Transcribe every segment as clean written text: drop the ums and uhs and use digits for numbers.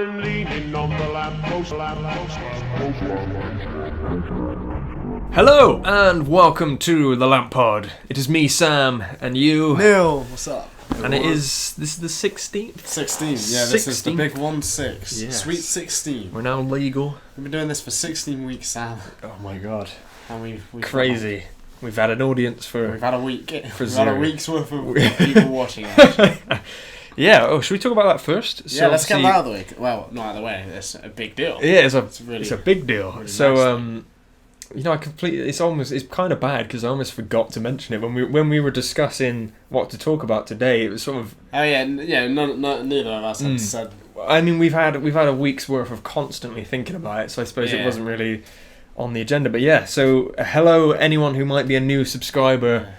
I'm leaning on the lamppost. Hello and welcome to the LampPod. It is me, Sam, and you, Neil. What's up? and this is the 16th. 16. Yeah, this is the 16th. big 1-6. Yes. Sweet 16. We're now legal. We've been doing this for 16 weeks, Sam. Oh my god, And we've crazy. We've had an audience for. We've had a week. For We've had a zero. week's worth of people watching. Actually. Yeah. Oh, should we talk about that first? Yeah, let's get that out of the way. Well, not out of the way. It's a big deal. Yeah, it's really a big deal. really So nice. you know, it's kind of bad because I almost forgot to mention it when we were discussing what to talk about today. It was sort of. Oh yeah, neither of us had said. I mean, we've had a week's worth of constantly thinking about it, so I suppose it wasn't really on the agenda. But yeah, so hello anyone who might be a new subscriber.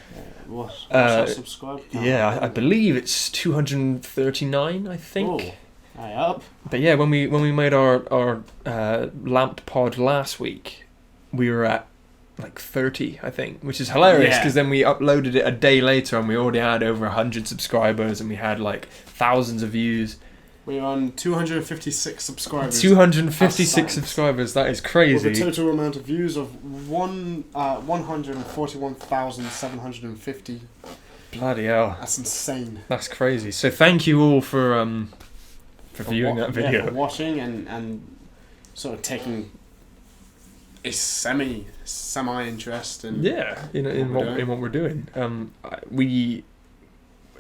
What's our subscribe? Yeah, I believe it's 239, I think. Oh, aye up. But yeah, when we made our LampPod last week, we were at like 30, I think, which is hilarious because then we uploaded it a day later and we already had over 100 subscribers and we had like thousands of views. We're on 256 subscribers. 256 subscribers, that is crazy. With a total amount of views of 141,750. Bloody hell. That's insane. That's crazy. So thank you all for viewing that video. Yeah, for watching and sort of taking a semi interest in in what we're doing.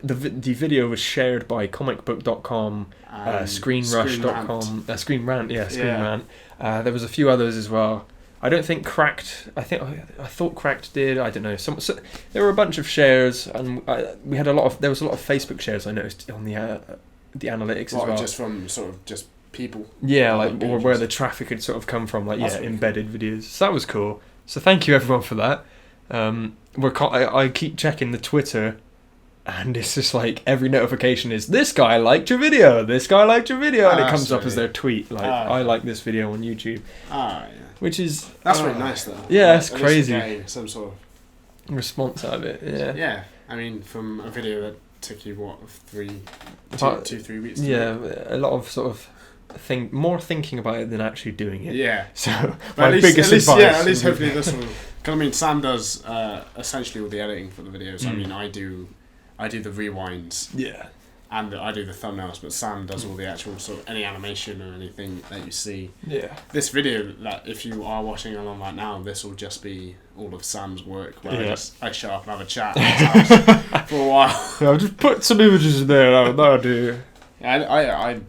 The video was shared by comicbook.com, screenrush.com, Screen Rant. There was a few others as well. I don't think Cracked. I thought Cracked did. I don't know. So there were a bunch of shares, and there was a lot of Facebook shares. I noticed on the analytics as well. Just from sort of just people. Yeah, or where the traffic had sort of come from, embedded videos. So that was cool. So thank you everyone for that. I keep checking the Twitter. And it's just like every notification is this guy liked your video, and it comes up as their tweet like I like this video on YouTube. Which is that's really nice though. Yeah, it's At crazy. least getting some sort of response out of it. Yeah. Yeah, I mean, from a video that took you what 3 weeks. Yeah, a lot of sort of more thinking about it than actually doing it. Yeah. So but my biggest advice. Yeah, at least hopefully this will. Cause I mean, Sam does essentially all the editing for the videos. I mean, I do the rewinds. Yeah. And I do the thumbnails, but Sam does all the actual sort of any animation or anything that you see. Yeah. This video, that if you are watching along right now, this will just be all of Sam's work where I show up and have a chat at his house for a while. Yeah, I'll just put some images in there. That'll do. I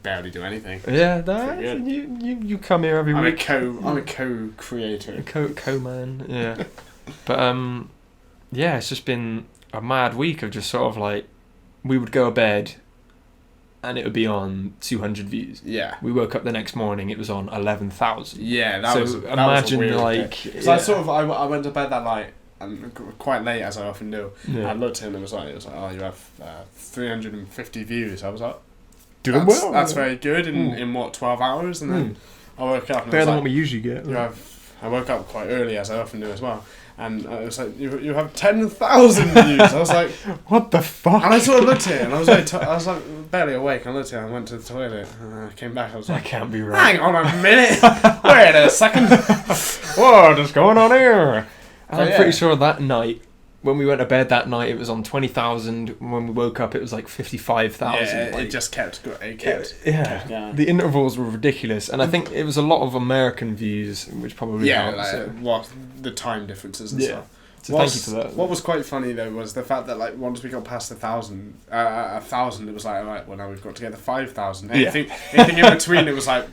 barely do anything. Yeah, you come here every week. I'm a co-creator. Co-man. Yeah. But yeah, it's just been a mad week of just sort of like we would go to bed and it would be on 200 views. Yeah. We woke up the next morning, it was on 11,000. Yeah, that was a weird like day. So I went to bed that night and quite late as I often do. Yeah. I looked at him and it was like oh, you have 350 views. I was like doing well. That's very good in what 12 hours, and then I woke up and better than what we usually get. I woke up quite early as I often do as well. And it was like, you have 10,000 views. I was like, what the fuck? And I sort of looked at it, and I was like barely awake. I looked at it, and went to the toilet, and I came back. I was like, that can't be right. Hang on a minute. Wait a second. What is going on here? I'm yeah. pretty sure that night, when we went to bed that night, it was on 20,000. When we woke up, it was like 55,000. Yeah, it just kept. Kept going. The intervals were ridiculous, and I think it was a lot of American views, which probably helped. The time differences and stuff. So thank you for that. What was quite funny though was the fact that like once we got past 1,000, it was like alright, well now we've got to get to 5,000. Anything in between, it was like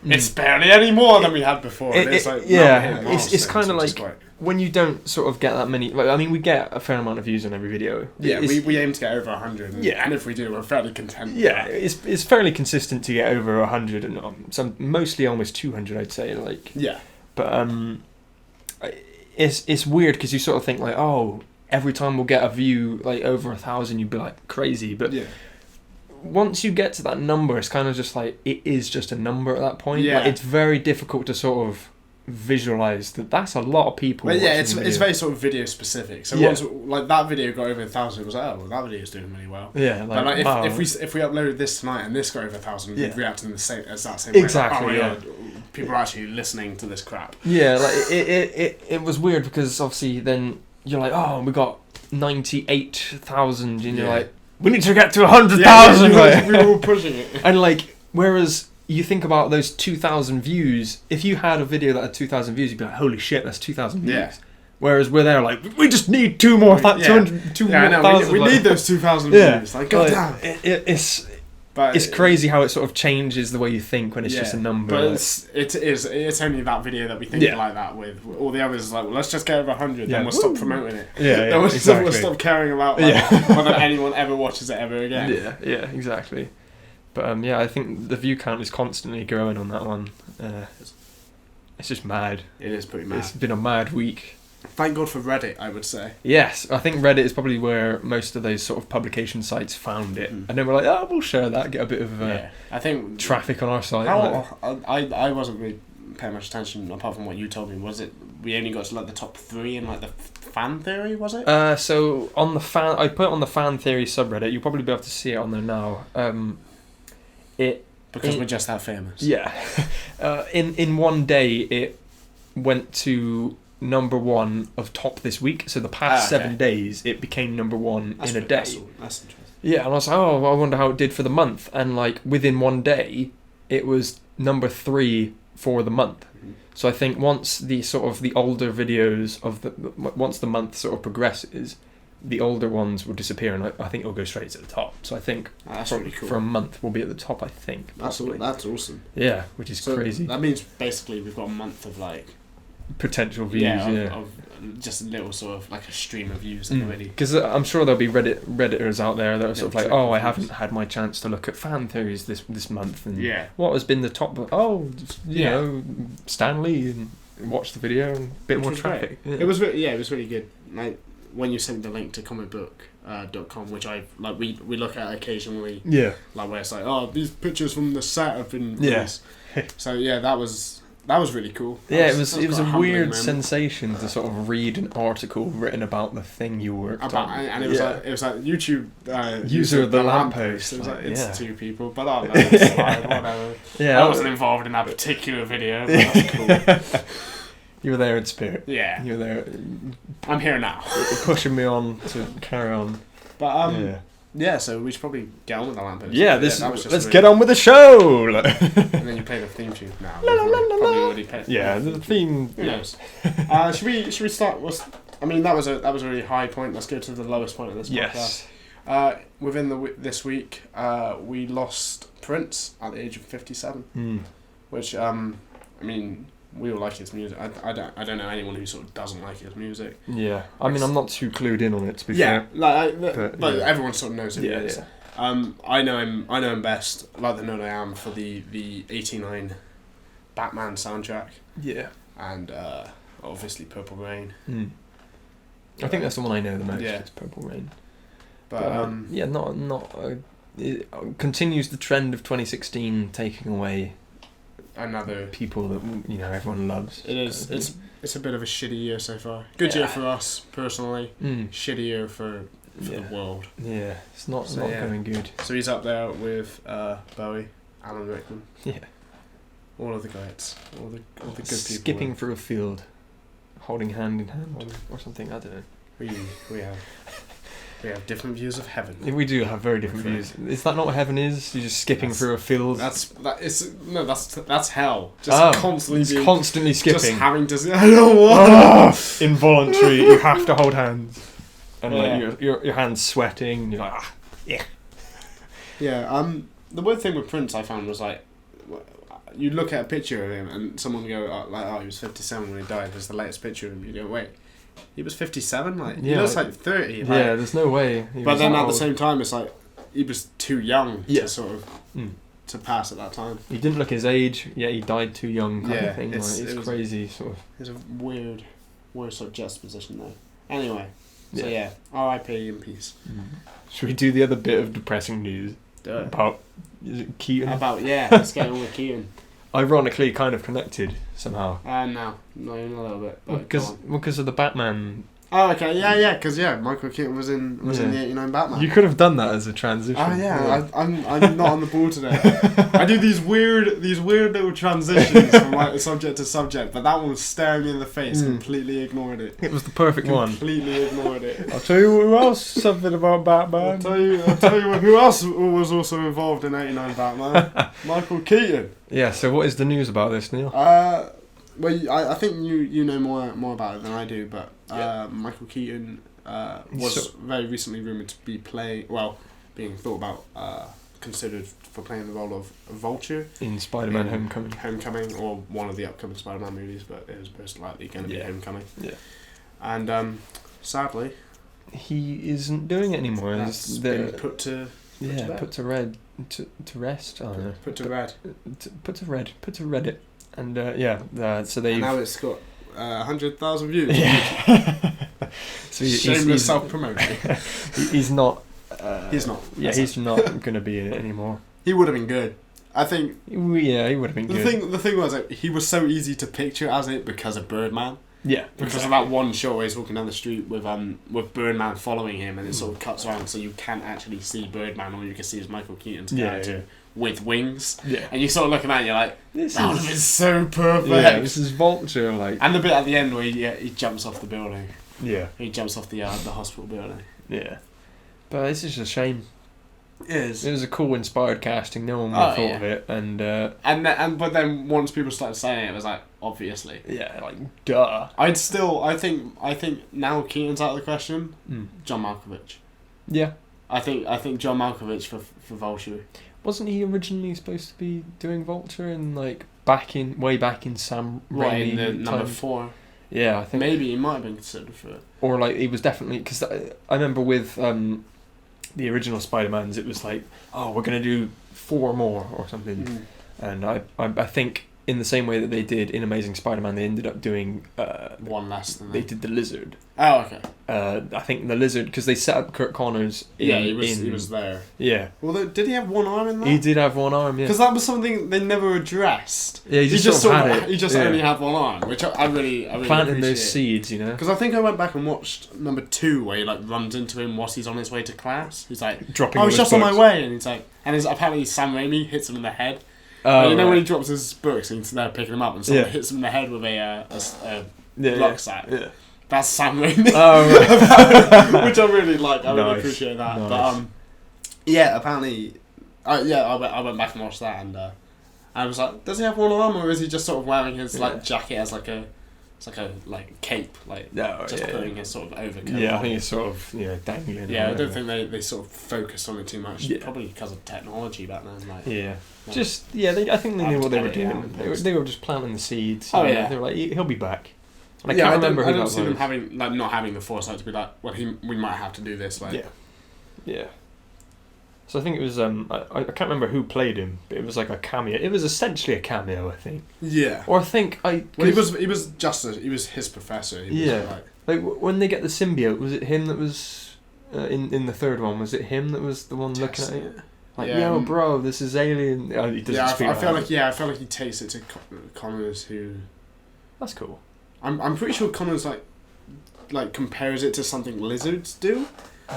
it's barely any more than we had before. It's kind of like when you don't sort of get that many. Like, I mean, we get a fair amount of views on every video. Yeah, we aim to get over 100. And if we do, we're fairly content. Yeah, it's fairly consistent to get over 100 and some mostly almost 200, I'd say. Like but it's weird because you sort of think like, oh, every time we'll get a view like over 1,000, you'd be like crazy, but once you get to that number, it's kind of just like it is just a number at that point. Like, it's very difficult to sort of visualize that that's a lot of people. But yeah, it's very sort of video specific. So once like that video got over 1,000, it was like, oh, well, that video's doing really well. Yeah, but like if we uploaded this tonight and this got over 1,000, we'd react in the same way. Exactly. Like, people are actually listening to this crap. Yeah, like it was weird because obviously then you're like, oh, we got 98,000, and you're like, we need to get to 100,000. Yeah, we were all pushing it. And like, whereas you think about those 2,000 views, if you had a video that had 2,000 views, you'd be like, holy shit, that's 2,000 views. Yeah. Whereas we're there like, we just need 2 more, 200,000. We need those 2,000 views. Like, goddamn. It's crazy how it sort of changes the way you think when it's just a number. But it's only that video that we think like that with. All the others is like, well, let's just get over 100, then we'll stop promoting it. Then we'll stop caring about whether anyone ever watches it ever again. Yeah, exactly. But I think the view count is constantly growing on that one. It's just mad. It is pretty mad. It's been a mad week. Thank God for Reddit, I would say. Yes, I think Reddit is probably where most of those sort of publication sites found it. And then we're like, oh, we'll share that, get a bit of I think traffic on our site. I wasn't really paying much attention, apart from what you told me. Was it, we only got to like the top 3 in like the fan theory, was it? So on the fan, I put it on the fan theory subreddit. You'll probably be able to see it on there now. Because we're just that famous. Yeah. In one day, it went to number 1 of top this week. So the past 7 days, it became number 1 in a day. That's interesting. Yeah, and I was like, oh, I wonder how it did for the month. And like within one day, it was number 3 for the month. Mm-hmm. So I think once the sort of the older videos once the month sort of progresses, the older ones will disappear, and I think it'll go straight to the top. So I think really cool. For a month we'll be at the top. I think that's awesome. Yeah, which is crazy. That means basically we've got a month of like potential views. Of just a little sort of like a stream of views already. Because I'm sure there'll be Redditors out there that are sort of like, oh, I haven't had my chance to look at fan theories this month, and what has been the top? Oh, you know, Stan Lee, and watch the video and a bit more traffic. Yeah. It was really good. Like when you sent the link to comicbook.com, which I like, we look at occasionally. Yeah. Like where it's like, oh, these pictures from the set have been released. So that was really cool. It was a weird sensation to sort of read an article written about the thing you worked on. And it was like YouTube user of the Lamppost. It was like, it's 2 people, but I don't know, it's fine, whatever. I wasn't involved in that particular video, but that's cool. You were there in spirit. Yeah. You were there. I'm here now. Pushing me on to carry on. But so we should probably get on with the Lamppost. Yeah, let's get on with the show. And then you play the theme tune now. The theme. Who knows? Should we start? That was a really high point. Let's go to the lowest point of this podcast. Within this week, we lost Prince at the age of 57, which we all like his music. I don't know anyone who sort of doesn't like his music. Yeah, I'm not too clued in on it, to be fair. But everyone sort of knows who he is. Yeah. I know him best, like the nerd I am, for the 89 Batman soundtrack. Yeah. And obviously Purple Rain. I think that's the one I know the most. Yeah. It's Purple Rain. But it continues the trend of 2016 taking away another people that everyone loves. It is. It's a bit of a shitty year so far. Good year for us personally. Shitty year for the world. Yeah, it's not going good. So he's up there with Bowie, Alan Rickman. Yeah, all of the guys, all the good people. Skipping through a field, holding hand in hand, or something. I don't know. We have different views of heaven. We do have very different views. Is that not what heaven is? You're just skipping through a field. That's hell. Just constantly skipping. Just having to. I don't want. Involuntary. You have to hold hands, and your hands sweating. You're like yeah. Yeah. The weird thing with Prince I found was like, you look at a picture of him and someone go he was 57 when he died. There's the latest picture of him. You go, wait. He was 57? He looks like 30. There's no way. But then at the same time, it's like, he was too young to sort of, to pass at that time. He didn't look his age, yet he died too young kind of thing. It's crazy, sort of. It's a weird sort of juxtaposition there. Anyway, so R.I.P. in peace. Should we do the other bit of depressing news? Do it. About, is it Keaton? Let's get on with Keaton. ironically kind of connected somehow. No, not even a little bit. Because of the Batman. Oh, okay, yeah, because Michael Keaton was in the '89 Batman. You could have done that as a transition. Oh yeah. I'm not on the ball today. I do these weird little transitions from like subject to subject, but that one was staring me in the face. Completely ignored it. It was the perfect one. Completely ignored it. I'll tell you who else something about Batman. I'll tell you who else was also involved in '89 Batman. Michael Keaton. Yeah. So what is the news about this, Neil? Well, I think you know more about it than I do, but Michael Keaton was very recently rumoured to be being thought about, considered for playing the role of Vulture in Spider-Man Homecoming, or one of the upcoming Spider-Man movies, but it was most likely going to be Homecoming. Yeah. And sadly, he isn't doing it anymore. That's been put to rest. I don't know. Put to red. Put to Reddit. And so they. Now it's got 100,000 views. Yeah. So shameless self-promotion. He's not. He's not. Yeah, he's not going to be in it anymore. He would have been good. I think. Yeah, he would have been good. The thing was, he was so easy to picture as it because of Birdman. Yeah. Because of that one shot where he's walking down the street with Birdman following him, and it sort of cuts around so you can't actually see Birdman, all you can see is Michael Keaton's character. Yeah. With wings, and you're sort of looking at it and you're like, that would have been so perfect. Yeah, this is Vulture, and the bit at the end where he jumps off the building. Yeah, he jumps off the hospital building. Yeah, but this is a shame. It is. It was a cool, inspired casting. No one would have thought of it, but then once people started saying it was like, obviously. Yeah, like duh. I think now Keaton's out of the question. John Malkovich. Yeah, I think John Malkovich for Vulture. Wasn't he originally supposed to be doing Vulture in way back in Sam Raimi in the number 4? Yeah, I think maybe he might have been considered for it. Or he was definitely, because I remember with the original Spider-Mans, it was like, oh, we're gonna do 4 more or something, and I think in the same way that they did in Amazing Spider-Man, they ended up doing one less than they did the Lizard. Oh, okay. I think the Lizard, because they set up Kurt Connors. He was there. Yeah. Well, did he have one arm in that? He did have one arm. Yeah. Because that was something they never addressed. Yeah, he just had it. He just only had one arm, which I really planting those seeds, you know. Because I think I went back and watched number 2, where he runs into him whilst he's on his way to class. He's like, dropping. I was just on my way, and he's like, apparently Sam Raimi hits him in the head. When he drops his books and he's there picking him up, and someone hits him in the head with a rucksack. Yeah. That's Sam Raimi. Oh, right. Which I really like. I really appreciate that. Nice. But apparently, I went back and watched that, and I was like, does he have one arm, or is he just sort of wearing his jacket as it's like a cape, putting his sort of overcoat. Yeah, I think it's sort of dangling. Yeah, I don't think they sort of focused on it too much. Yeah. Probably because of technology back then. I think they knew what they were doing. They were just planting the seeds. Oh yeah, they were like, he'll be back. And I can't remember who that was. I don't see them not having the foresight to be like, well, we might have to do this. Yeah. So I think it was I can't remember who played him, but it was like a cameo. It was essentially a cameo, I think. Yeah. Or I think he was his professor. He was like when they get the symbiote, was it him that was in the third one? Was it him that was the one looking at it? Like, yo, bro, this is alien. He doesn't speak. I feel like he takes it to Connors, who. That's cool. I'm pretty sure Connors like compares it to something lizards do.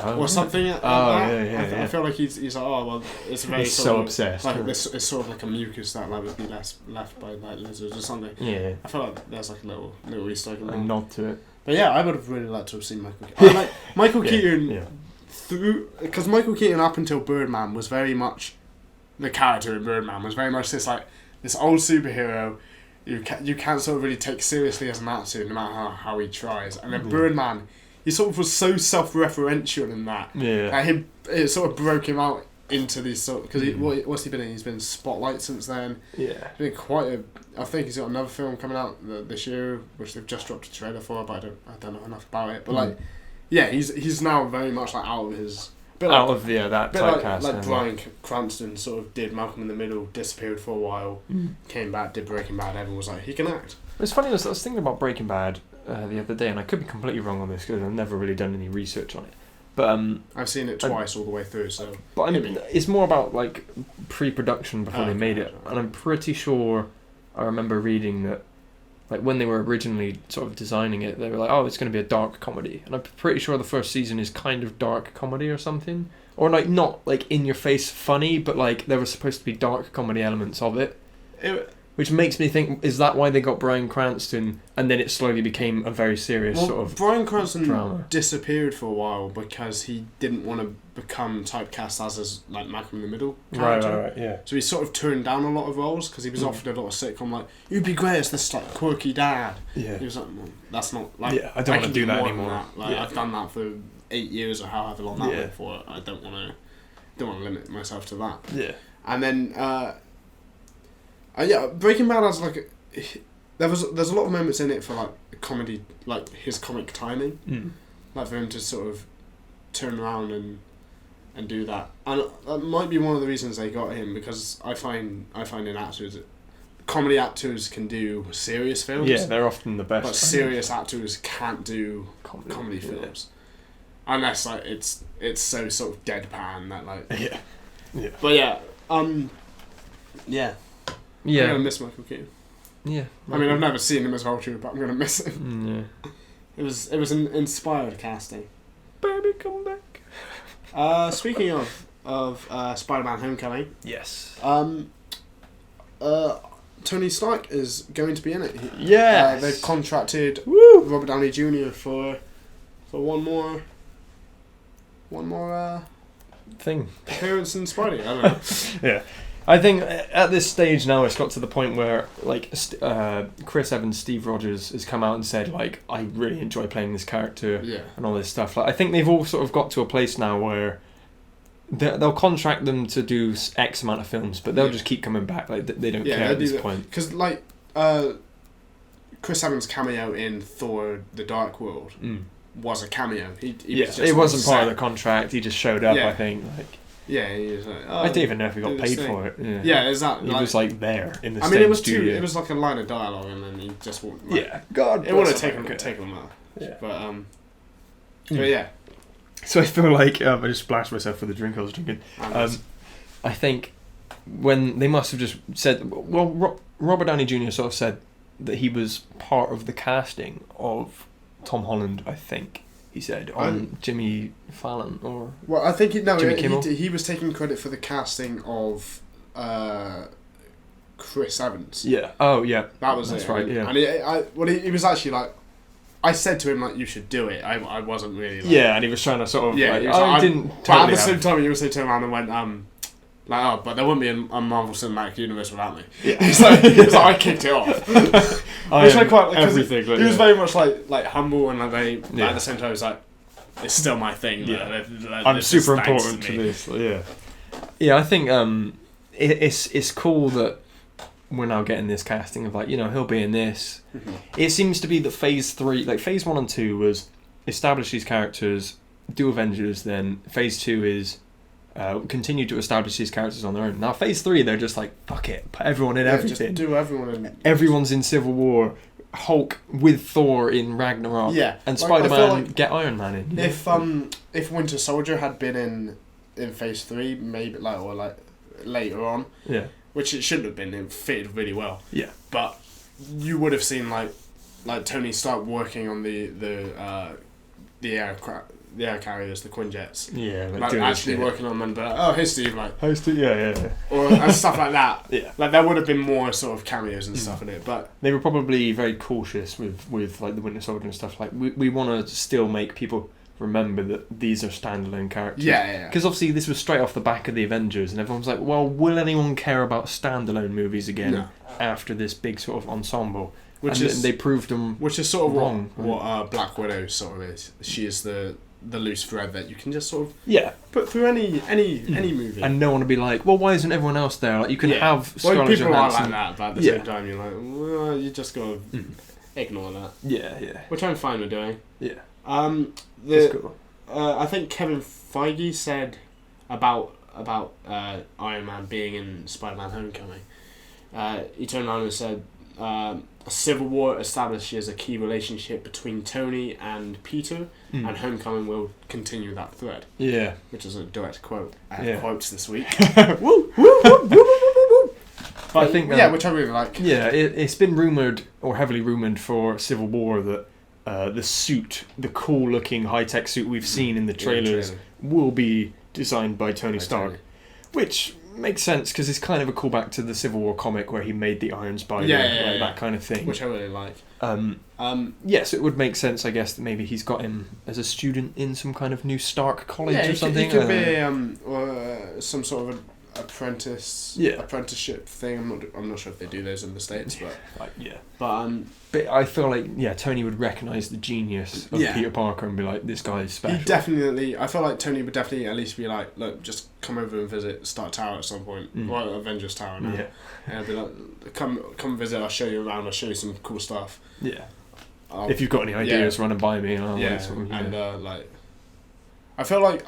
Or something like that. I feel like he's like, oh well, it's very he's so obsessed. It's sort of like a mucus that would be left by lizards or something. Yeah. I feel like there's like a little Easter egg in there. A nod to it. But yeah, I would have really liked to have seen Michael Keaton. Michael Keaton because Michael Keaton up until Birdman was very much the character in Birdman was very much this old superhero. You can't sort of really take seriously as an actor no matter how he tries. And then Birdman, he sort of was so self-referential in that. Yeah. It sort of broke him out into these sort because what's he been in? He's been in Spotlight since then. Yeah. He's been I think he's got another film coming out this year, which they've just dropped a trailer for, but I don't know enough about it. But he's now very much out of his. That typecast. Like Bryan Cranston sort of did Malcolm in the Middle, disappeared for a while, came back, did Breaking Bad. Everyone was like, he can act. It's funny. I was thinking about Breaking Bad the other day, and I could be completely wrong on this because I've never really done any research on it. But I've seen it twice all the way through. It's more about like pre-production before they made it, and I'm pretty sure I remember reading that, like, when they were originally sort of designing it, they were like, oh, it's going to be a dark comedy. And I'm pretty sure the first season is kind of dark comedy or something. Or, like, not, like, in-your-face funny, but, like, there was supposed to be dark comedy elements of it. Which makes me think, is that why they got Bryan Cranston, and then it slowly became a very serious sort of Bryan Cranston drama. Disappeared for a while because he didn't want to become typecast as like Malcolm in the Middle character. Right, yeah. So he sort of turned down a lot of roles because he was offered a lot of sitcom, like, you'd be great as this like quirky dad. Yeah. He was like, well, that's not like, I don't want to do that more anymore. That. Like, I've done that for 8 years or however long that went for. I don't want to limit myself to that. Yeah. And then Breaking Bad has like there's a lot of moments in it for like comedy, like his comic timing, like for him to sort of turn around and do that, and that might be one of the reasons they got him, because I find in actors, comedy actors can do serious films. Yeah, they're often the best. But serious actors can't do comedy films, unless like it's so sort of deadpan that like yeah. But yeah. I'm gonna miss Michael Keaton. Yeah. I mean, I've never seen him as Vulture, but I'm gonna miss him. Yeah. It was an inspired casting. Baby, come back. Speaking of Spider-Man: Homecoming. Yes. Tony Stark is going to be in it. Yes. They've contracted Robert Downey Jr. for one more thing appearance in Spidey. I don't know. Yeah. I think at this stage now it's got to the point where like Chris Evans, Steve Rogers has come out and said like, I really enjoy playing this character and all this stuff. Like, I think they've all sort of got to a place now where they'll contract them to do X amount of films, but they'll just keep coming back. Like, they don't care at this point. Because like Chris Evans' cameo in Thor: The Dark World was a cameo. It wasn't part of the contract. He just showed up. I think. Like, yeah, he was like, I don't even know if he got paid for it. Yeah, exactly. He was like there in the. I mean, it was studio. It was like a line of dialogue, and then he just walked. Like, God, it would have taken him out. Yeah, but yeah. So I feel like I just splashed myself with the drink I was drinking. I think when they must have just said, well, Robert Downey Jr. sort of said that he was part of the casting of Tom Holland. I think. He said on Jimmy Fallon or I think he was taking credit for the casting of Chris Evans. Yeah. Oh yeah. That's right. Yeah. And he was actually like, I said to him like, you should do it. I wasn't really. Like, and he was trying to sort of. Yeah. Like, I didn't. But at the same time, he also turned around and went but there wouldn't be a Marvel Cinematic Universe without me. Yeah. He was like, I kicked it off. Which I quite like. Everything. He was very much like humble and like very. At the same time, he was like, it's still my thing. Yeah. I'm super important to this. Yeah. Yeah, I think it's cool that we're now getting this casting of like, he'll be in this. Mm-hmm. It seems to be that phase 3, like phase 1 and 2 was establish these characters, do Avengers. Then phase 2 is. Continue to establish these characters on their own. Now, phase 3, they're just like, fuck it, put everyone in everything. Just do everyone in. Everyone's in Civil War. Hulk with Thor in Ragnarok. Yeah, and Spider-Man like get Iron Man in. If Winter Soldier had been in phase 3, maybe like later on. Yeah. Which it shouldn't have been. It fitted really well. Yeah. But you would have seen like Tony Stark working on the aircraft. The air carriers, the Quinjets. Yeah, like actually working on them, but hey Steve, or and stuff like that. Yeah, like there would have been more sort of cameos and stuff in it, but they were probably very cautious with like the Winter Soldier and stuff. Like we want to still make people remember that these are standalone characters. Yeah. Because obviously this was straight off the back of the Avengers, and everyone's like, well, will anyone care about standalone movies again after this big sort of ensemble? They proved them. Which is sort of wrong. What Black Widow sort of is. She is the loose thread that you can just sort of put through any movie, and no one would be like, well, why isn't everyone else there? Like you can have Scarlett people are like that, but at the same time you're like, well, you just gotta ignore that. Yeah, which I'm fine with doing. Yeah. That's cool. I think Kevin Feige said about Iron Man being in Spider-Man: Homecoming. He turned around and said, a civil war establishes a key relationship between Tony and Peter, and Homecoming will continue that thread. Yeah. Which is a direct quote. I have quotes this week. Woo, woo, woo, woo, woo, woo, woo. I think which I really like. Yeah, it's been rumoured, or heavily rumoured for Civil War, that the suit, the cool-looking high-tech suit we've seen in the trailers, will be designed by Tony Stark, which makes sense because it's kind of a callback to the Civil War comic where he made the Iron Spider, that kind of thing, which I really like. Yes, it would make sense, I guess, that maybe he's got him as a student in some kind of new Stark college or something. It could be some sort of apprenticeship thing. I'm not sure if they do those in the States, but but I feel like Tony would recognise the genius of Peter Parker and be like, this guy's special. I feel like Tony would definitely at least be like, look, just come over and visit Stark Tower at some point, or Avengers Tower now. And I'd be like, come visit, I'll show you around, I'll show you some cool stuff. If you've got any ideas, run and buy me. I feel like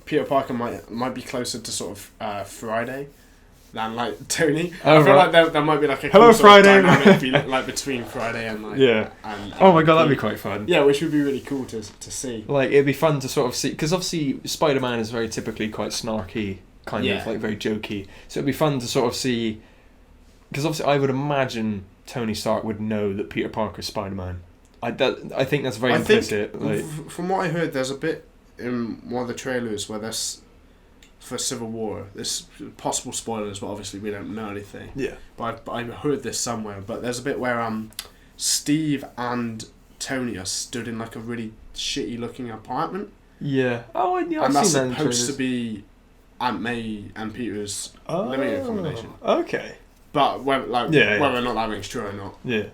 Peter Parker might be closer to sort of Friday than like Tony. I feel like there might be like a Hello, cool Friday, dynamic like between Friday and oh my god, that'd be quite fun. Yeah, which would be really cool to see. Like, it'd be fun to sort of see, because obviously Spider-Man is very typically quite snarky, kind of like very jokey. So it'd be fun to sort of see, because obviously I would imagine Tony Stark would know that Peter Parker's Spider-Man. I think that's very implicit. From what I heard, there's a bit in one of the trailers where there's, for Civil War, there's possible spoilers, but obviously we don't know anything. Yeah. But I heard this somewhere. But there's a bit where Steve and Tony are stood in like a really shitty looking apartment. Yeah. Oh, yeah. And that's supposed to be Aunt May and Peter's living accommodation. Okay. But whether or not that rings true or not. Yeah.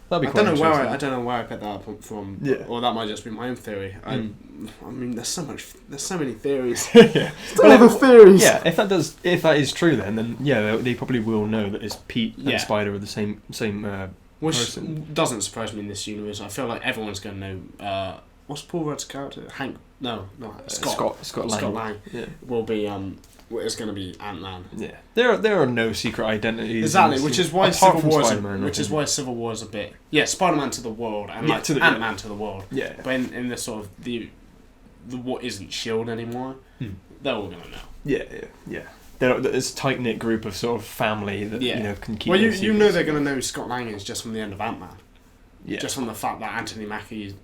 That'd be I don't know where I picked that up from. Yeah. Or that might just be my own theory. I mean, there's so many theories. Theories. Yeah. If that is true, then they probably will know that it's Pete and Spider are the same Which person. Doesn't surprise me in this universe. I feel like everyone's going to know. What's Paul Rudd's character? Hank? No, Scott Lang. Yeah. Will be is going to be Ant-Man. Yeah, there are no secret identities. Exactly, which is why Civil War is a bit Spider-Man to the world and Ant-Man to the world. Yeah, but in the sort of the what isn't S.H.I.E.L.D. anymore, they're all going to know. Yeah. There's a tight knit group of sort of family that can keep. Well, you know they're going to know who Scott Lang is just from the end of Ant-Man. Yeah, just from the fact that Anthony Mackie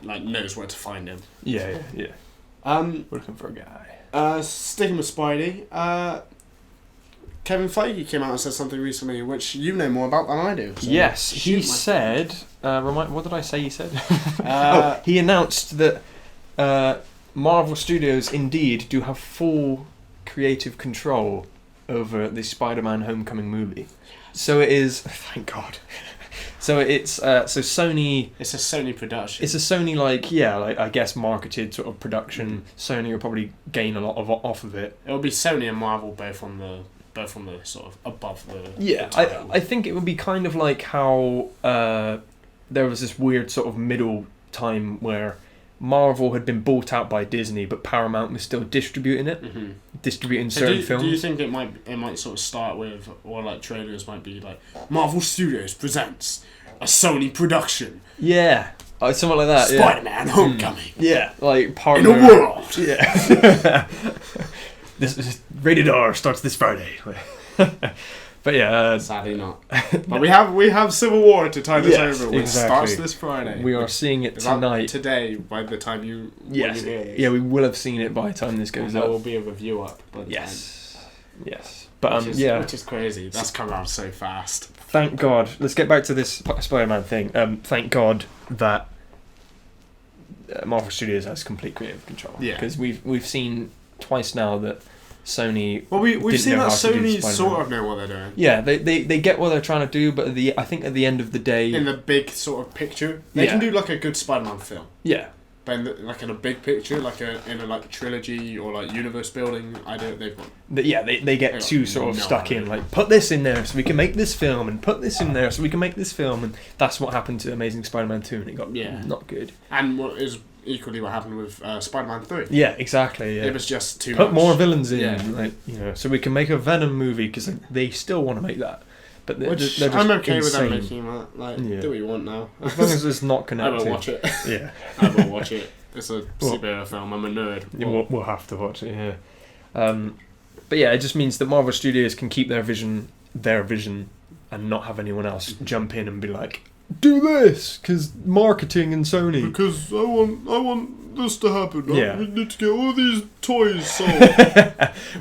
knows where to find him. Yeah. We're looking for a guy. Sticking with Spidey, Kevin Feige came out and said something recently which you know more about than I do. So yes, he said... what did I say he said? He announced that Marvel Studios indeed do have full creative control over the Spider-Man Homecoming movie. So it is... Thank God. So it's Sony. It's a Sony production. It's a Sony I guess marketed sort of production. Sony will probably gain a lot off of it. It'll be Sony and Marvel both on the sort of above the. Yeah, the I think it would be kind of like how there was this weird sort of middle time where Marvel had been bought out by Disney, but Paramount was still distributing it, distributing certain films. Do you think it might sort of start with, or like trailers might be like, Marvel Studios presents a Sony production? Yeah, something like that. Spider-Man Homecoming. Yeah, like partner in a world. Yeah. This rated R starts this Friday. But yeah, sadly not. But we have Civil War to tie this over, which starts this Friday. We are seeing it tonight. Today, by the time you we will have seen it by the time this goes up. There will be a review up. By the time. Yes. But which is crazy. That's come around so fast. Thank God. Let's get back to this Spider-Man thing. Thank God that Marvel Studios has complete creative control. Yeah. Because we've seen twice now that Sony. Well, we've seen that Sony sort of know what they're doing. Yeah, they get what they're trying to do, but I think at the end of the day, in the big sort of picture, they can do like a good Spider-Man film. Yeah, but in a big picture, in a trilogy or like universe building, they've got. They get too sort of stuck in like, put this in there so we can make this film, and put this in there so we can make this film, and that's what happened to Amazing Spider-Man 2, and it got not good. And what is equally what happened with Spider-Man 3. Yeah, exactly. Yeah. It was just too much. Put more villains in, so we can make a Venom movie, because they still want to make that. But they're just I'm okay with them making that. Do what you want now. As long as it's not connected. I won't watch it. Yeah. I won't watch it. It's a superhero film. I'm a nerd. We'll have to watch it, yeah. But yeah, it just means that Marvel Studios can keep their vision, and not have anyone else jump in and be like, do this, because marketing and Sony. Because I want this to happen. Yeah. We need to get all these toys sold.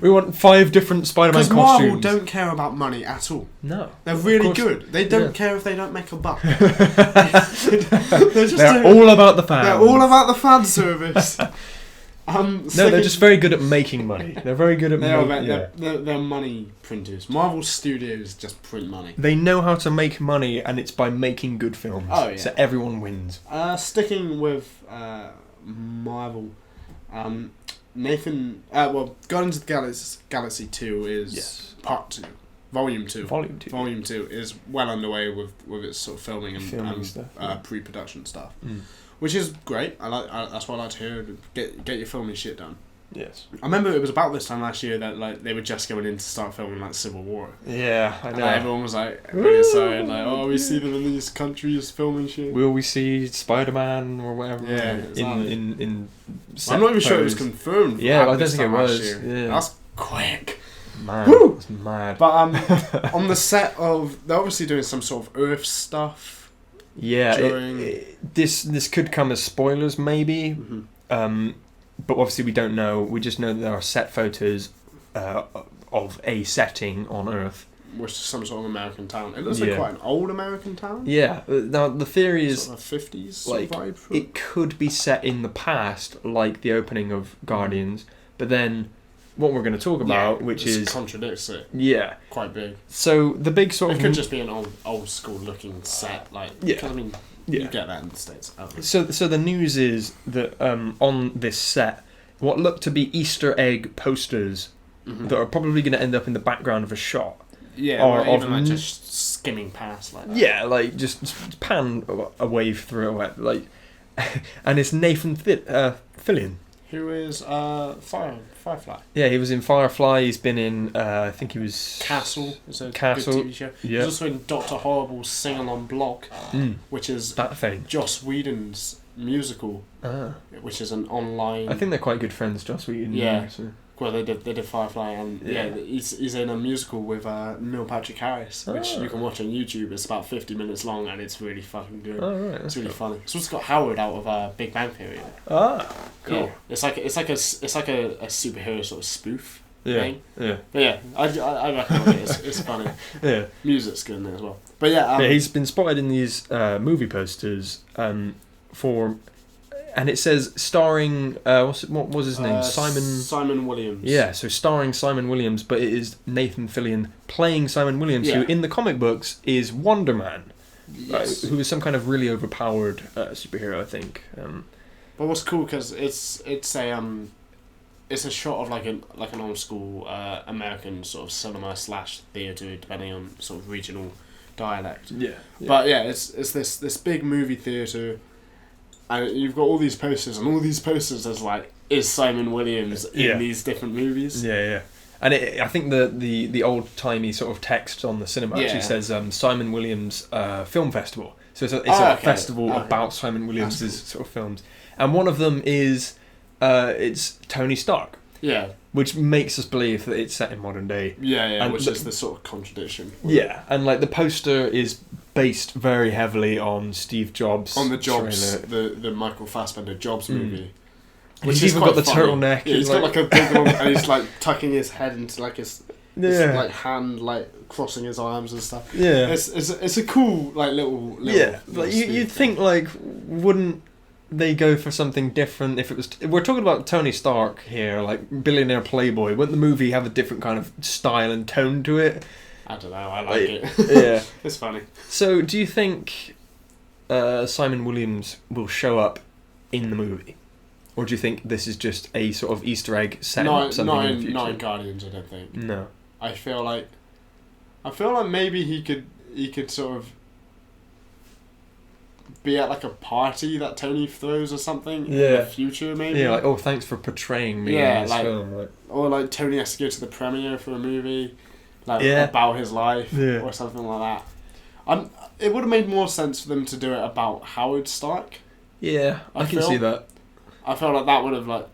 We want 5 different Spider-Man Because costumes. Marvel don't care about money at all. No. They're really good. They don't care if they don't make a buck. They're all about the fans. They're all about the fan service. They're just very good at making money. They're very good at they're money printers. Marvel Studios just print money. They know how to make money, and it's by making good films. Oh, yeah. So everyone wins. Sticking with Marvel, Guardians of the Galaxy 2 is part 2. Volume 2. Volume 2 is well underway with its sort of filming and stuff, pre-production stuff. Which is great. That's what I like to hear. Get your filming shit done. Yes. I remember it was about this time last year that like they were just going in to start filming like Civil War. Yeah, I know. And everyone was like really excited, like, oh, we see them in these countries filming shit. Will we see Spider-Man or whatever? Yeah, in I'm not even sure it was confirmed. Yeah, I don't think it was. Yeah. That's quick. Man, that's mad. But on the set of, they're obviously doing some sort of Earth stuff. Yeah, this could come as spoilers, maybe. But obviously we don't know. We just know that there are set photos of a setting on Earth. Which is some sort of American town. It looks like quite an old American town. Yeah. Now the theory is sort of 50s like vibe. It could be set in the past, like the opening of Guardians. But then what we're going to talk about, which contradicts it. Yeah. Quite big. So the big sort of... It could just be an old school looking set. Like, yeah. I mean, you get that in the States. So the news is that on this set, what look to be Easter egg posters that are probably going to end up in the background of a shot. Yeah, or even like just skimming past like that. Yeah, like just pan a wave through it, like, and it's Nathan Fillion. Who is Firefly? Yeah, he was in Firefly. He's been in, I think he was... Castle. It's a Castle. good TV show. Yeah. He's also in Dr. Horrible's Sing-Along Block, which is that thing. Joss Whedon's musical, which is an online... I think they're quite good friends, Joss Whedon. Yeah. Well, they did Firefly, and he's in a musical with Neil Patrick Harris, which you can watch on YouTube. It's about 50 minutes long, and it's really fucking good. Oh, right, it's really funny. It's also got Howard out of Big Bang Theory. Ah, cool. Yeah. It's like a superhero sort of spoof thing. Yeah. But yeah, I recommend it. It's funny. Yeah. Music's good in it as well. But yeah, he's been spotted in these movie posters for. And it says starring what was his name? Simon Williams. Yeah, so starring Simon Williams, but it is Nathan Fillion playing Simon Williams, who in the comic books is Wonder Man, who is some kind of really overpowered superhero, I think. But what's cool because it's a shot of like an old school American sort of cinema / theatre, depending on sort of regional dialect. Yeah. But yeah, it's this big movie theatre. And you've got all these posters, and all these posters is like, is Simon Williams in these different movies? Yeah. And I think the old-timey sort of text on the cinema actually says Simon Williams Film Festival. So it's a festival about Simon Williams' sort of films. And one of them is it's Tony Stark. Yeah. Which makes us believe that it's set in modern day. Yeah, and which is the sort of contradiction. Yeah, and like the poster is based very heavily on Steve Jobs. On the Jobs, the Michael Fassbender Jobs movie. He's even got the turtleneck. Yeah, he's got like a big one, and he's like tucking his head into like his like hand, like crossing his arms and stuff. Yeah, it's a cool like little like you'd think like wouldn't they go for something different if it was... We're talking about Tony Stark here, like billionaire playboy. Wouldn't the movie have a different kind of style and tone to it? I don't know, I like it. Yeah. It's funny. So, do you think Simon Williams will show up in the movie? Or do you think this is just a sort of Easter egg setting up something in the future? Not in Guardians, I don't think. No. I feel like maybe he could sort of be at like a party that Tony throws or something in the future, maybe. Yeah, like, oh, thanks for portraying me in this film. Like. Or like Tony has to go to the premiere for a movie, like about his life or something like that. It would have made more sense for them to do it about Howard Stark. Yeah, I can see that. I felt like that would have like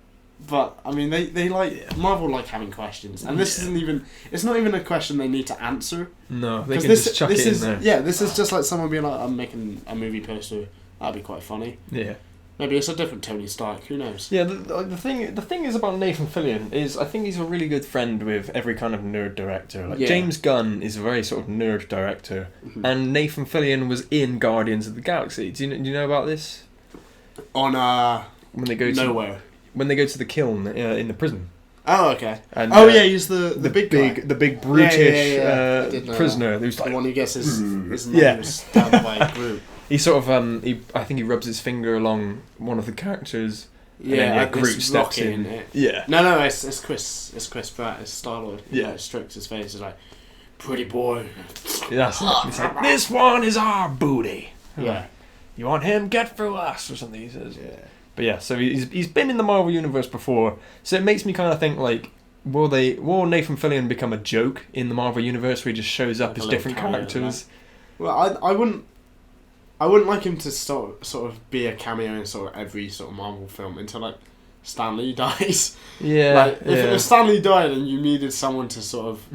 But I mean, they like Marvel like having questions, and this isn't even. It's not even a question they need to answer. No, they can just chuck it in there. Yeah, this is just like someone being like, "I'm making a movie poster." That'd be quite funny. Yeah. Maybe it's a different Tony Stark. Who knows? Yeah, the thing is about Nathan Fillion is I think he's a really good friend with every kind of nerd director. Like James Gunn is a very sort of nerd director, and Nathan Fillion was in Guardians of the Galaxy. Do you know about this? On when they go nowhere. When they go to the kiln in the prison. Oh, okay. And, he's the big guy. The big brutish prisoner who's like the one who gets his nose down by a group. He sort of I think he rubs his finger along one of the characters. Yeah, and then, Groot steps in. Yeah. No, it's Chris. It's Chris Pratt. It's Star-Lord. Yeah. Like, strokes his face. He's like, pretty boy. That's it. He's like, this one is our booty. Yeah. You want him? Get through us, or something. He says. Yeah. But yeah, so he's been in the Marvel universe before, so it makes me kind of think like, will Nathan Fillion become a joke in the Marvel universe where he just shows up as different characters? Well, I wouldn't like him to sort of be a cameo in sort of every sort of Marvel film until like Stan Lee dies. Yeah. Like if Stan Lee died and you needed someone to sort of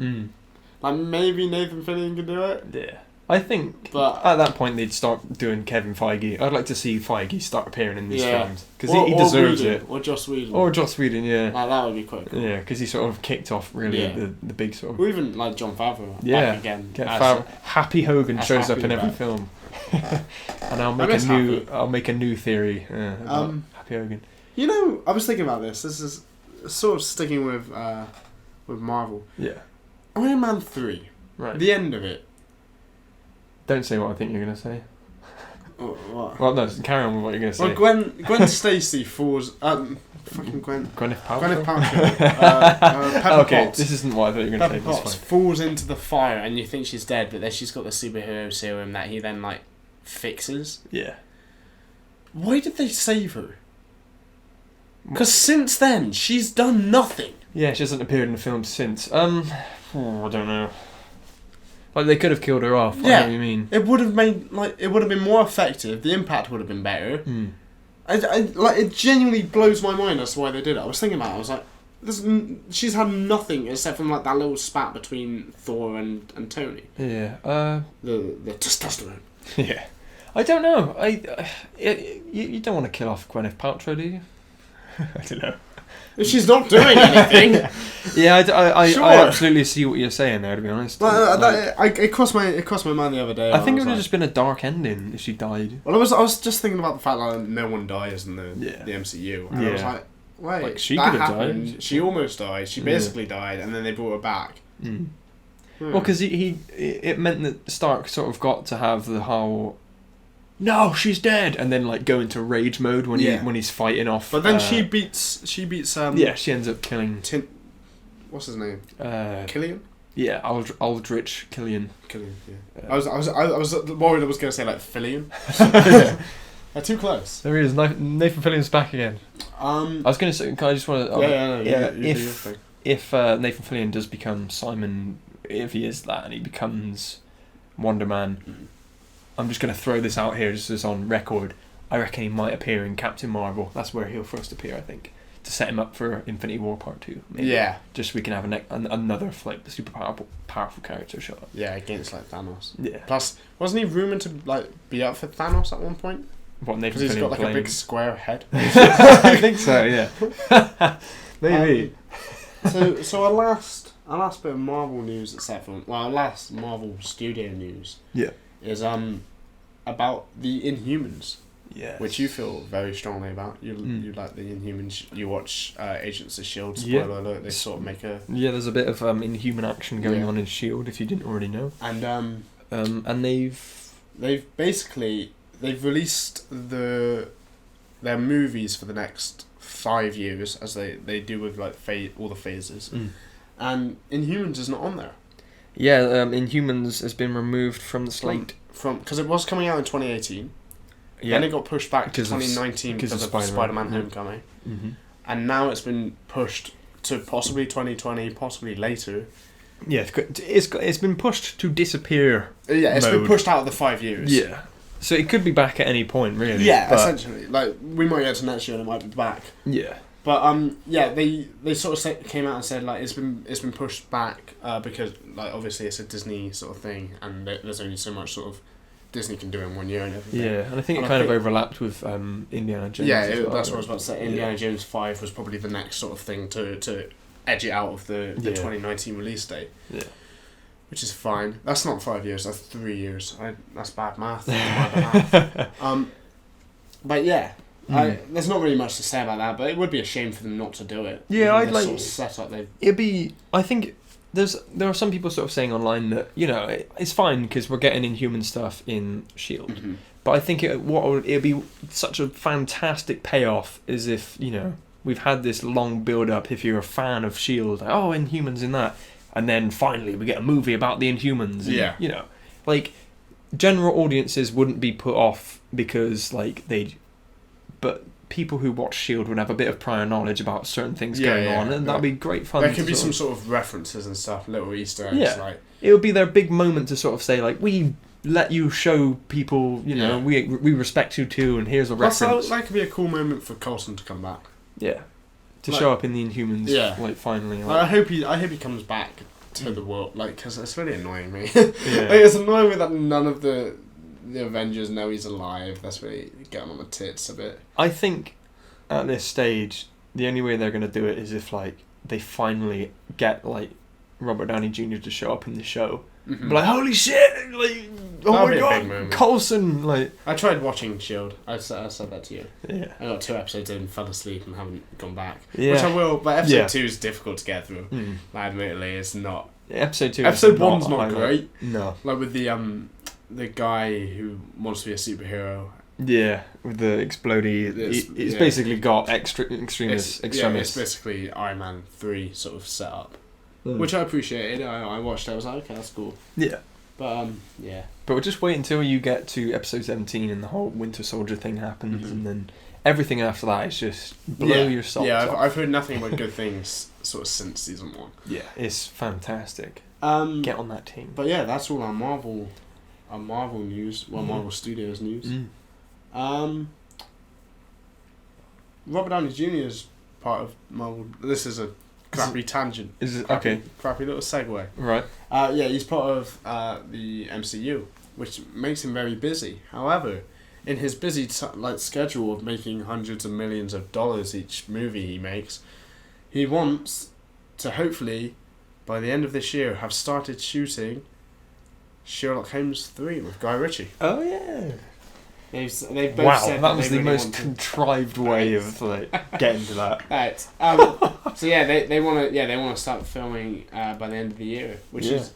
like maybe Nathan Fillion could do it. Yeah. I think at that point they'd start doing Kevin Feige. I'd like to see Feige start appearing in these films because he deserves it. Or Joss Whedon. Or Joss Whedon, yeah. Like, that would be quite cool. Yeah, because he sort of kicked off really the big sort of. Or even like Jon Favreau. Back again. Happy Hogan shows up in every film. And I'll make a new theory about Happy Hogan. You know, I was thinking about this. This is sort of sticking with Marvel. Yeah. Iron Man 3. Right. The end of it. Don't say what I think you're going to say. What? Well, no, carry on with what you're going to say. Well, Gwen Stacy falls... fucking Gwyneth Paltrow? Gwyneth Paltrow. Pepper okay, Potts. this isn't what I thought you were going to say. Pepper Potts falls into the fire and you think she's dead, but then she's got the superhero serum that he then, like, fixes. Yeah. Why did they save her? Because since then, she's done nothing. Yeah, she hasn't appeared in the film since. I don't know. Like, they could have killed her off. I know what you mean. It would have been more effective. The impact would have been better. It genuinely blows my mind as to why they did it. I was thinking about it. I was like, she's had nothing except from like that little spat between Thor and Tony. Yeah. The testosterone. Yeah. I don't know. You don't want to kill off Gwyneth Paltrow, do you? I don't know. If she's not doing anything. Yeah, I absolutely see what you're saying there. To be honest, it crossed my mind the other day. I think it would have just been a dark ending if she died. Well, I was just thinking about the fact that no one dies in the MCU, and I was like, wait, like she could have died. She almost died. She basically died, and then they brought her back. Well, because it meant that Stark sort of got to have the whole. No, she's dead, and then like go into rage mode when he's fighting off. But then she beats. Yeah, she ends up killing. What's his name? Killian. Yeah, Aldrich Killian. Killian. Yeah. I was worried I was going to say like Fillion. They're too close. There he is. Nathan Fillion's back again. I was going to say. I just want to. If Nathan Fillion does become Simon, if he is that, and he becomes Wonder Man. I'm just going to throw this out here just as on record. I reckon he might appear in Captain Marvel. That's where he'll first appear, I think. To set him up for Infinity War Part 2. Maybe. Yeah. Just so we can have another like super powerful character shot. Yeah, against like Thanos. Yeah. Plus, wasn't he rumoured to like be up for Thanos at one point? What, Nathan Fillion? Because he's got like a big square head. I think so, yeah. Maybe. So our last bit of Marvel news except for... Well, our last Marvel studio news... Yeah. Is about the Inhumans, which you feel very strongly about. You like the Inhumans. You watch Agents of S.H.I.E.L.D. Spoiler alert. They sort of make a there's a bit of Inhuman action going on in S.H.I.E.L.D. if you didn't already know. And they've released their movies for the next 5 years as they do with like all the phases, and Inhumans is not on there. Yeah, Inhumans has been removed from the slate. Because it was coming out in 2018. Yeah. Then it got pushed back to 2019 because of Spider-Man Homecoming. Mm-hmm. And now it's been pushed to possibly 2020, possibly later. Yeah, it's been pushed to disappear. Yeah, it's been pushed out of the 5 years. Yeah. So it could be back at any point, really. Yeah, essentially. Like, we might get to next year and it might be back. Yeah. But they sort of came out and said like it's been pushed back because like obviously it's a Disney sort of thing, and there's only so much sort of Disney can do in 1 year and everything. Yeah, and I think it kind of overlapped with Indiana Jones. Yeah, as well, that's what I was about to say. Indiana Jones 5 was probably the next sort of thing to edge it out of the 2019 release date. Yeah. Which is fine. That's not 5 years, that's 3 years. That's bad math. But yeah, there's not really much to say about that, but it would be a shame for them not to do it. Yeah, I'd like... sort of setup it'd be... I think... There are some people sort of saying online that, you know, it's fine because we're getting Inhuman stuff in S.H.I.E.L.D. Mm-hmm. But I think it'd be such a fantastic payoff is if, you know, we've had this long build-up, if you're a fan of S.H.I.E.L.D., like, oh, Inhumans in that, and then finally we get a movie about the Inhumans. And, you know, like, general audiences wouldn't be put off because, like, but people who watch S.H.I.E.L.D. would have a bit of prior knowledge about certain things going on, and that'd be great fun. There could be some sort of references and stuff, little Easter eggs. Yeah. Like, it would be their big moment to sort of say, like, we let you show people, you know, we respect you too, and here's a reference. That could be a cool moment for Coulson to come back. Yeah. To show up in the Inhumans, like, finally. Like. I hope he comes back to the world, like, because it's really annoying me. Like, it's annoying me that none of the Avengers know he's alive. That's really getting on the tits a bit. I think at this stage, the only way they're going to do it is if, like, they finally get, like, Robert Downey Jr. to show up in the show. Mm-hmm. But, like, holy shit! Like, oh my god, Coulson! Like, I tried watching S.H.I.E.L.D. I said that to you. Yeah. I got 2 episodes in, fell asleep, and haven't gone back. Yeah. Which I will, but episode 2 is difficult to get through. Like, admittedly, it's not. Episode 2. Episode 1's not great. No. Like with the guy who wants to be a superhero. Yeah, with the explodey. It's basically got extremis. Yeah, it's basically Iron Man 3 sort of setup. Which I appreciated. I watched it, I was like, okay, that's cool. Yeah. But, yeah. But we'll just wait until you get to episode 17 and the whole Winter Soldier thing happens, and then everything after that is just blow your socks off. I've heard nothing but good things sort of since season 1. Yeah, it's fantastic. Get on that team. But yeah, that's all our Marvel news. Well, Marvel Studios news. Robert Downey Jr. is part of Marvel. This is a crappy tangent. Crappy little segue. Right. Yeah, he's part of the MCU, which makes him very busy. However, in his busy schedule of making hundreds of millions of dollars each movie he makes, he wants to hopefully, by the end of this year, have started shooting Sherlock Holmes 3 with Guy Ritchie. Oh yeah. They've both said that was the most contrived way of getting to that. Right. So yeah, they want to start filming by the end of the year, which is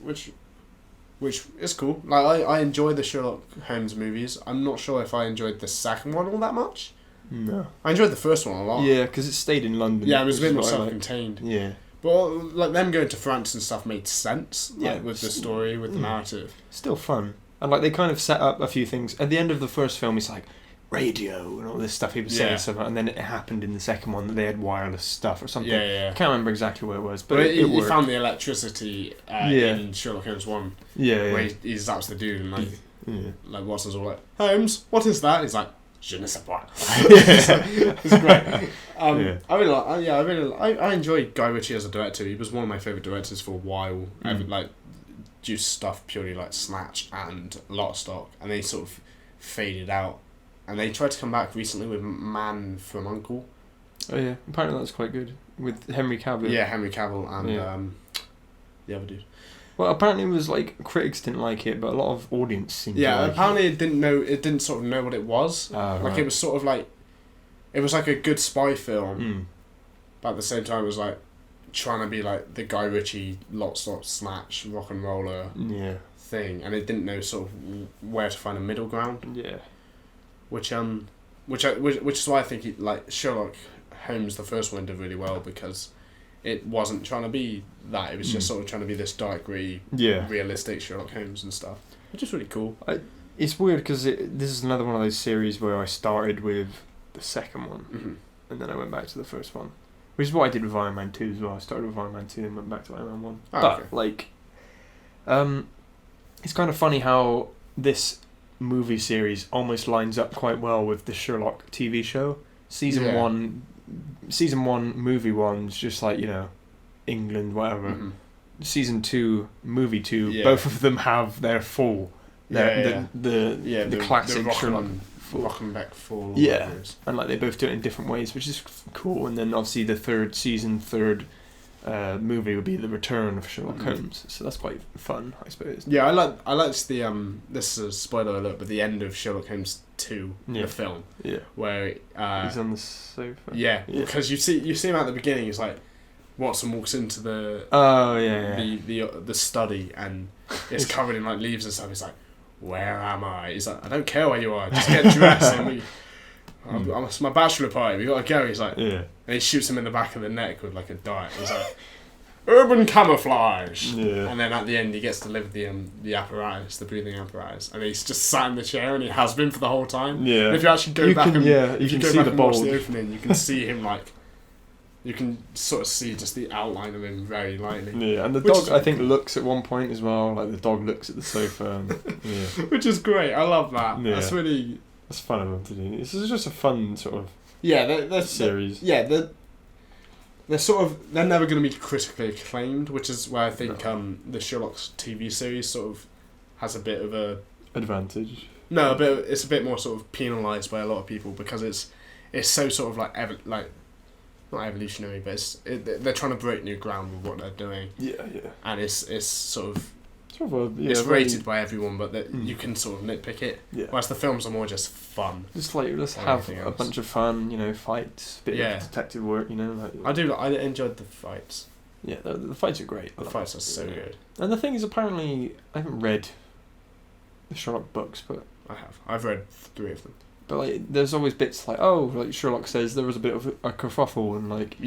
cool. Like I enjoy the Sherlock Holmes movies. I'm not sure if I enjoyed the second one all that much. No. I enjoyed the first one a lot. Yeah, because it stayed in London. Yeah, it was a bit more self-contained. Yeah. But like them going to France and stuff made sense. With the story, with the narrative. Still fun. And like they kind of set up a few things. At the end of the first film, it's like radio and all this stuff he was saying stuff, and then it happened in the second one that they had wireless stuff or something. Yeah. I can't remember exactly what it was, but it worked. He found the electricity in Sherlock Holmes 1. Yeah. Where he zaps the dude and like Watson's all like, Holmes, what is that? He's like, je ne sais pas. It's great. I enjoy Guy Ritchie as a director. He was one of my favourite directors for a while. Juice stuff purely like Snatch and Lockstock, and they sort of faded out. And they tried to come back recently with Man from U.N.C.L.E. Oh yeah, apparently that's quite good with Henry Cavill. Yeah, Henry Cavill and the other dude. Well, apparently it was like critics didn't like it, but a lot of audience seemed to like apparently it didn't sort of know what it was. Like it was sort of like, it was like a good spy film, but at the same time it was like trying to be like the Guy Ritchie Lockstock Snatch rock and roller thing, and it didn't know sort of where to find a middle ground. Yeah. Which is why I think Sherlock Holmes, the first one, did really well, because it wasn't trying to be that. It was just sort of trying to be this dark, gritty, realistic Sherlock Holmes and stuff, which is really cool. It's weird because this is another one of those series where I started with the second one, and then I went back to the first one, which is what I did with Iron Man 2 as well. I started with Iron Man 2 and went back to Iron Man 1. It's kind of funny how this movie series almost lines up quite well with the Sherlock TV show. Season 1 season 1, movie 1's just like, England, whatever. Mm-hmm. Season 2, movie 2, both of them have their fall. The classic Rockenbeck fall. Yeah, and like they both do it in different ways, which is cool. And then obviously the third movie would be the return of Sherlock Holmes, so that's quite fun, I suppose. Yeah, I liked the this is a spoiler alert, but the end of Sherlock Holmes 2, the film, where he's on the sofa. Yeah, because you see him at the beginning. He's like, Watson walks into the the study, and it's covered in like leaves and stuff. He's like, "Where am I?" He's like, "I don't care where you are. Just get dressed." And it's my bachelor party. We gotta go. He's like, and he shoots him in the back of the neck with like a dart. He's like, "Urban camouflage." Yeah. And then at the end, he gets to live the apparatus, the breathing apparatus, and he's just sat in the chair, and he has been for the whole time. Yeah. And if you actually go back and watch the opening, you can see him like. You can sort of see just the outline of him very lightly. Yeah, and the dog, I think, looks at one point as well. Like, the dog looks at the sofa. And, which is great. I love that. Yeah. That's fun of them to do. This is just a fun sort of series. They're never going to be critically acclaimed, which is where I think the Sherlock's TV series sort of has a bit of a... advantage. No, it's a bit more sort of penalised by a lot of people because it's so sort of like not evolutionary, but they're trying to break new ground with what they're doing. Yeah. And it's sort of it's rated by everyone, but you can sort of nitpick it. Yeah. Whereas the films are more just fun. Just like let's have a bunch of fun, fights, bit of detective work, Like, I enjoyed the fights. Yeah, the fights are great. The fights are so good. And the thing is, apparently, I haven't read the Sherlock books, but I have. I've read 3 of them. But like, there's always bits like, like Sherlock says there was a bit of a kerfuffle, and like,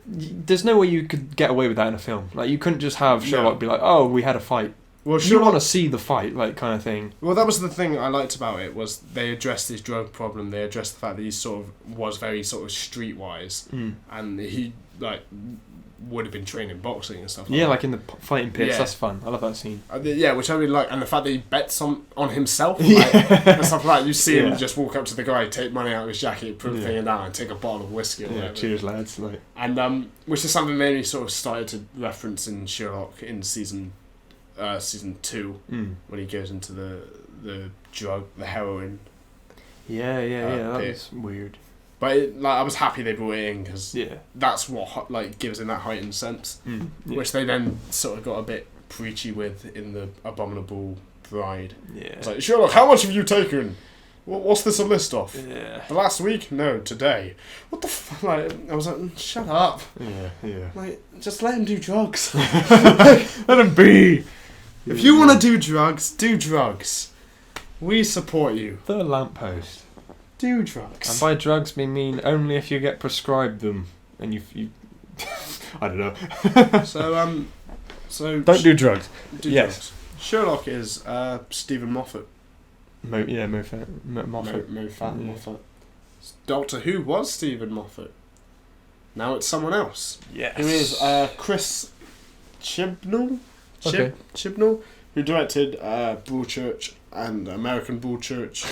there's no way you could get away with that in a film. Like, you couldn't just have Sherlock be like, "Oh, we had a fight." Well, you want to see the fight, like, kind of thing. Well, that was the thing I liked about it, was they addressed his drug problem. They addressed the fact that he sort of was very sort of streetwise, and he like would have been trained in boxing and stuff. Like in the fighting pits. That's fun. I love that scene. Which I really like, and the fact that he bets on himself, and stuff like that. You see him just walk up to the guy, take money out of his jacket, put the thing down, and take a bottle of whiskey. Or whatever. Cheers, lads. Like. And which is something they sort of started to reference in Sherlock in season 2 when he goes into the heroin. That was weird. But I was happy they brought it in because that's what like gives him that heightened sense, which they then sort of got a bit preachy with in the Abominable Bride. Yeah, it's like, Sherlock, how much have you taken? What's this a list of? Yeah, the last week? No, today. What the fuck? Like, I was like, shut up. Yeah. Like, just let him do drugs. Let him be. If you want to do drugs. We support you. The Lamppost. Do drugs. And by drugs we mean only if you get prescribed them, and you I don't know. So don't do drugs. Drugs. Sherlock is Stephen Moffat. Moffat. Moffat. Doctor Who was Stephen Moffat. Now it's someone else. Yes. Who is Chris Chibnall? Chibnall, who directed Broadchurch and American Broadchurch,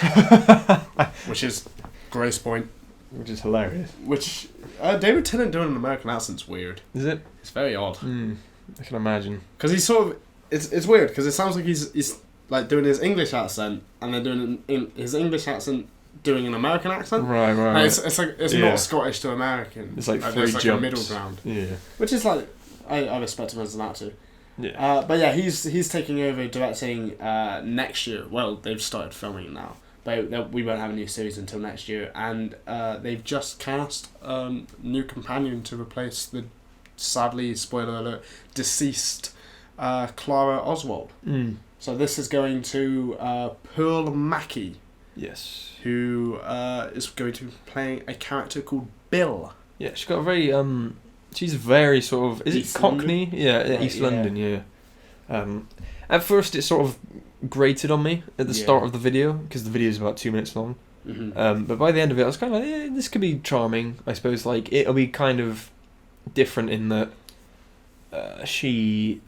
which is Grace Point. Which is hilarious. Which, David Tennant doing an American accent's weird. Is it? It's very odd. I can imagine. Because he's sort of... It's weird, because it sounds like he's like doing his English accent, and they're doing his English accent doing an American accent. Right. And it's like, it's not Scottish to American. It's like 3 there's jumps. Like a middle ground. Yeah. Which is like... I respect him as an actor. Yeah. But yeah, he's taking over directing next year. Well, they've started filming it now, but we won't have a new series until next year. And they've just cast a new companion to replace the, sadly, spoiler alert, deceased Clara Oswald. So this is going to Pearl Mackie. Yes. Who is going to be playing a character called Bill. Yeah, she's got a very she's very sort of... Is East it Cockney? London? Yeah, East London, yeah. At first it sort of grated on me at the start of the video, because the video is about 2 minutes long. But by the end of it I was kind of like, this could be charming, I suppose. Like, it'll be kind of different in that she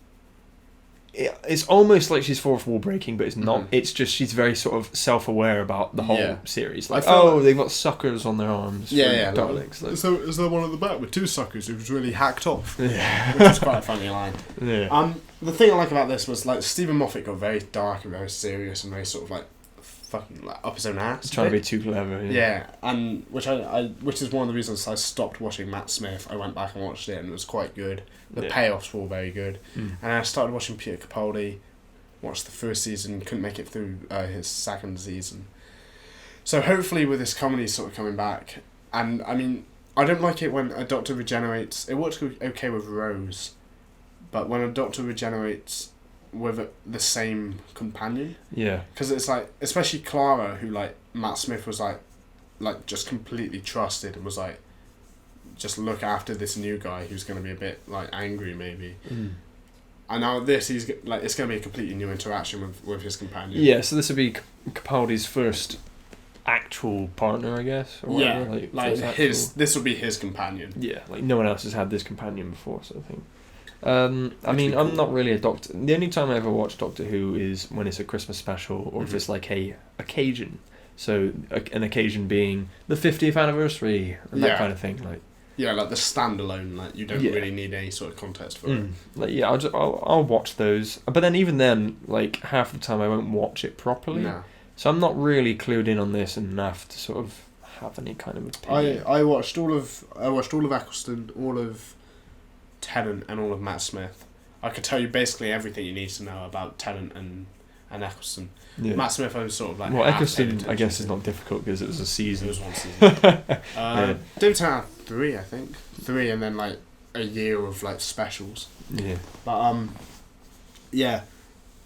it's almost like she's fourth wall breaking, but it's not. It's just she's very sort of self-aware about the whole series. Like, they've got suckers on their arms. Daleks. Like, so is there one at the back with two suckers who's really hacked off? Yeah. Which is quite a funny line. Yeah. The thing I like about this was like Stephen Moffat got very dark and very serious and very sort of like fucking like up his own ass. Trying to be too clever. Yeah, and which is one of the reasons I stopped watching Matt Smith. I went back and watched it and it was quite good. The payoffs were all very good. And I started watching Peter Capaldi. Watched the first season, couldn't make it through his second season. So hopefully with this comedy sort of coming back, and I mean, I don't like it when a Doctor regenerates. It works okay with Rose, but when a Doctor regenerates with the same companion, because it's like, especially Clara, who like Matt Smith was like just completely trusted and was like, just look after this new guy who's going to be a bit like angry maybe. And now this, he's like, it's going to be a completely new interaction with his companion. Yeah, so this would be Capaldi's first actual partner, I guess. Or whatever, this would be his companion. Yeah, like no one else has had this companion before, sort of thing. I mean, cool. I'm not really a Doctor. The only time I ever watch Doctor Who is when it's a Christmas special, or if it's like a occasion. So an occasion being the 50th anniversary and that kind of thing, like. Yeah, like the standalone, like you don't really need any sort of context for it. Like I'll watch those, but then even then, like half the time I won't watch it properly. No. So I'm not really clued in on this enough to sort of have any kind of opinion. I watched all of Eccleston, all of Tennant, and all of Matt Smith. I could tell you basically everything you need to know about Tennant and Eccleston. Yeah. Matt Smith owns sort of like. Well, Eccleston, I guess, is not difficult because it was a season. It was one season. David Tennant had 3, I think. 3 and then like a year of like specials. Yeah. But yeah,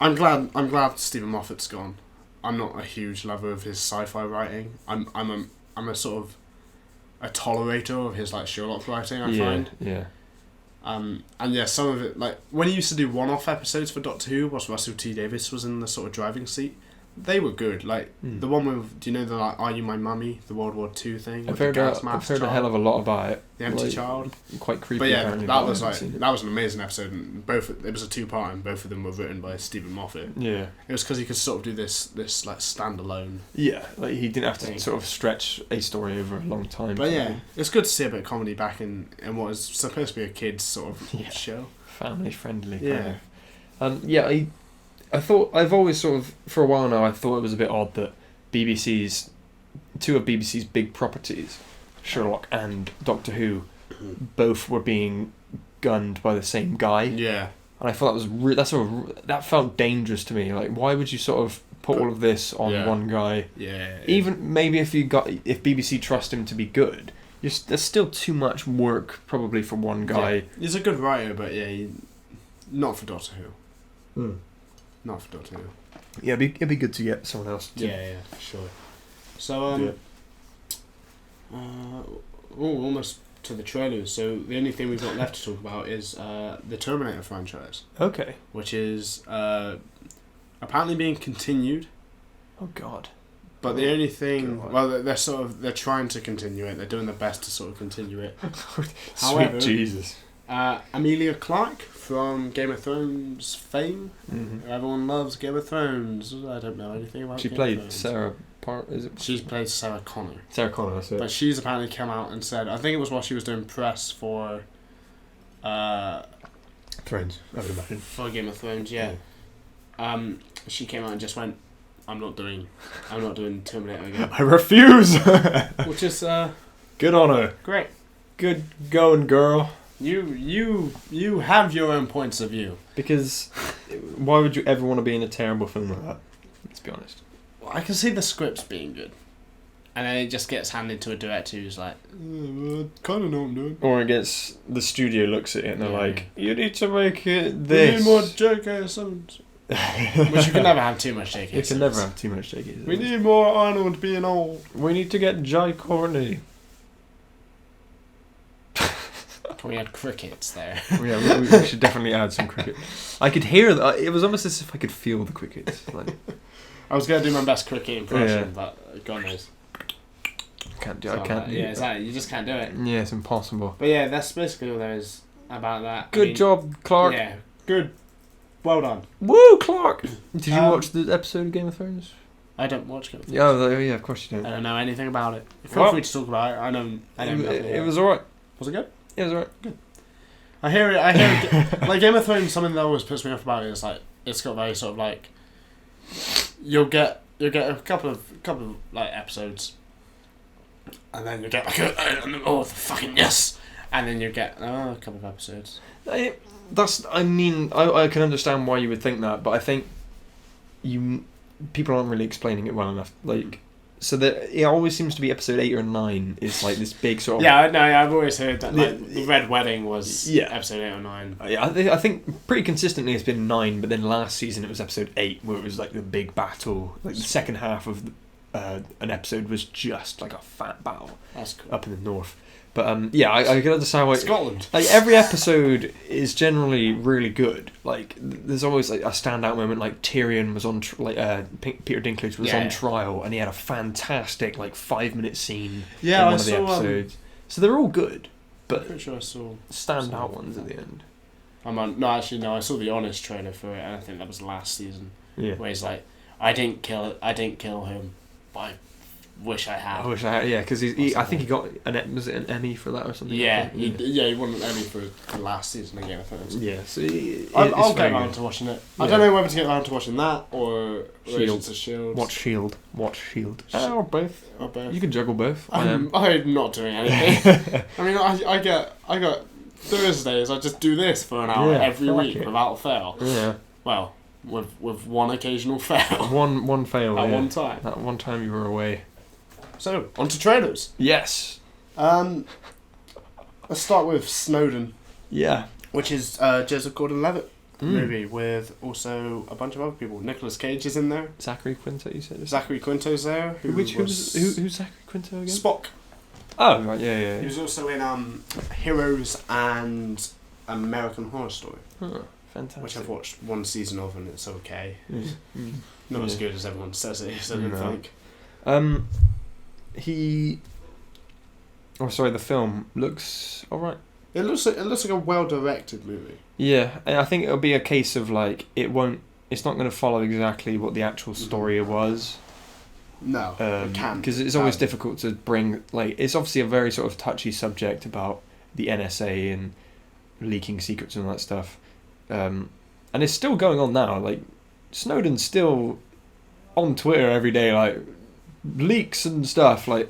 I'm glad Stephen Moffat's gone. I'm not a huge lover of his sci-fi writing. I'm a sort of a tolerator of his like Sherlock writing. I find. Yeah. And yeah, some of it, like when he used to do one-off episodes for Doctor Who, whilst Russell T Davies was in the sort of driving seat, they were good. Like the one with, do you know the like "Are You My Mummy?" the World War II thing? I've heard a hell of a lot about it. The Empty Child. Quite creepy. But yeah, that was an amazing episode. And it was a 2-part, and both of them were written by Stephen Moffat. Yeah, it was because he could sort of do this like standalone. Yeah, like he didn't have to sort of stretch a story over a long time. But yeah, it's good to see a bit of comedy back in what is supposed to be a kids sort of show. Family friendly. Yeah. Kind of. I thought, I've always sort of, for a while now, I thought it was a bit odd that two of BBC's big properties, Sherlock and Doctor Who, both were being gunned by the same guy. Yeah. And I thought that felt dangerous to me. Like, why would you sort of put all of this on one guy? Yeah. Even maybe if BBC trust him to be good, there's still too much work probably for one guy. Yeah. He's a good writer, but not for Doctor Who. Not for Doctor Who. Yeah, it'd be good to get someone else. Yeah, for sure. So, almost to the trailers. So the only thing we've got left to talk about is the Terminator franchise. Okay. Which is apparently being continued. Oh God. But the only thing, they're trying to continue it. They're doing their best to sort of continue it. However, sweet Jesus. Emilia Clarke from Game of Thrones fame. Mm-hmm. Everyone loves Game of Thrones. I don't know anything about Game of Thrones. She played Sarah Is it? She's played Sarah Connor. Sarah Connor, that's it. But she's apparently come out and said, I think it was while she was doing press for Thrones, I would imagine. For Game of Thrones, yeah. She came out and just went, I'm not doing Terminator again. I refuse. Which is good on her. Great. Good going, girl. You have your own points of view. Because why would you ever want to be in a terrible film like that? Let's be honest. Well, I can see the scripts being good. And then it just gets handed to a director who's like, I kind of know what I'm doing. Or the studio looks at it and they're like, you need to make it this. We need more J.K. Simmons. Which you can never have too much J.K. Simmons. You can never have too much J.K. Simmons. We need more Arnold being old. We need to get Jai Courtney. We had crickets there. Yeah, we should definitely add some cricket. I could hear that. It was almost as if I could feel the crickets. Like, I was going to do my best cricket impression, but God knows. I can't do it. Yeah, exactly. You just can't do it. Yeah, it's impossible. But yeah, that's basically all there is about that. Good job, Clark. Yeah, good Well done. Woo, Clark! Did you watch the episode of Game of Thrones? I don't watch Game of Thrones. Yeah, of course you don't. I don't know anything about it. Feel free to talk about it. I know nothing. It was alright. Was it good? Yeah, it was alright. Good. I hear it. Like Game of Thrones, something that always puts me off about it is like it's got very sort of like you'll get a couple of like episodes, and then you get like the fucking yes, and then you get a couple of episodes. I can understand why you would think that, but I think people aren't really explaining it well enough. Like, so that it always seems to be episode 8 or 9 is like this big sort of... Yeah, no, I've always heard that like, the Red Wedding was episode 8 or 9. Yeah, I think pretty consistently it's been 9, but then last season it was episode 8 where it was like the big battle. Like the second half of an episode was just like a fat battle. That's cool. Up in the north. But I can understand why... Scotland. Like every episode is generally really good. Like there's always like a standout moment. Like Tyrion was on Peter Dinklage was on trial, and he had a fantastic like 5-minute scene in one of the episodes. So they're all good, but I'm pretty sure I saw standout ones at the end. I saw the Honest trailer for it, and I think that was last season. Yeah. Where he's like, I didn't kill him, but I wish I had. Yeah, because I think he got an Emmy for that or something. Yeah, he won an Emmy for the last season of Game of Thrones. Yeah, so I'll get around to watching it. Yeah. I don't know whether to get around to watching that or Agents of S.H.I.E.L.D. Watch S.H.I.E.L.D. Or both. You can juggle both. I'm not doing anything. I mean, I got Thursdays. I just do this for an hour every week without fail. Yeah. Well, with one occasional fail. One fail. At one time. That one time you were away. So, on to trailers. Yes. Let's start with Snowden. Yeah. Which is Joseph Gordon-Levitt movie with also a bunch of other people. Nicolas Cage is in there. Zachary Quinto, you said? Zachary Quinto's there. Who's Zachary Quinto again? Spock. Oh, right, yeah. He was also in Heroes and American Horror Story. Oh, fantastic. Which I've watched one season of, and it's okay. Not as good as everyone says it is, I don't think. The film looks alright. It looks like a well-directed movie. Yeah, and I think it'll be a case of like it's not going to follow exactly what the actual story was. No, it can't. Because it's always difficult to bring, like, it's obviously a very sort of touchy subject about the NSA and leaking secrets and all that stuff. And it's still going on now. Like, Snowden's still on Twitter every day, like, leaks and stuff, like...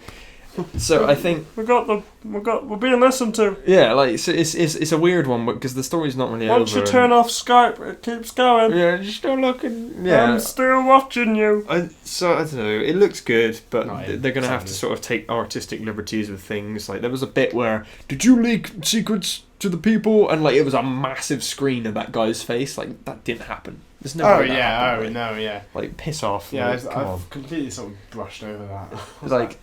So I think we're being listened to. Yeah, like it's a weird one, because the story's not really over. Once you turn off Skype, it keeps going. Yeah, you're still looking. Yeah, I'm still watching you. So I don't know. It looks good, but they're gonna have to sadly sort of take artistic liberties with things. Like there was a bit where, did you leak secrets to the people? And like it was a massive screen of that guy's face. Like that didn't happen. There's never. Like piss off. Yeah, like, I've completely sort of brushed over that. Like.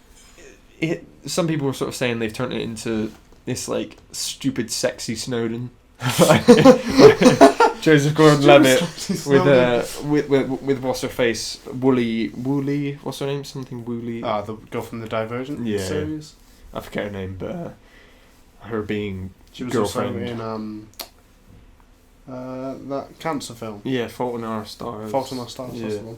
Some people were sort of saying they've turned it into this like stupid sexy Snowden. Joseph Gordon-Levitt with what's her face, Wooly, what's her name? Something Wooly. The girl from the Divergent series. I forget her name, but her being she was girlfriend also in that cancer film. Yeah, Fault in Our Stars. Fault in Our Stars. Yeah. That's the one.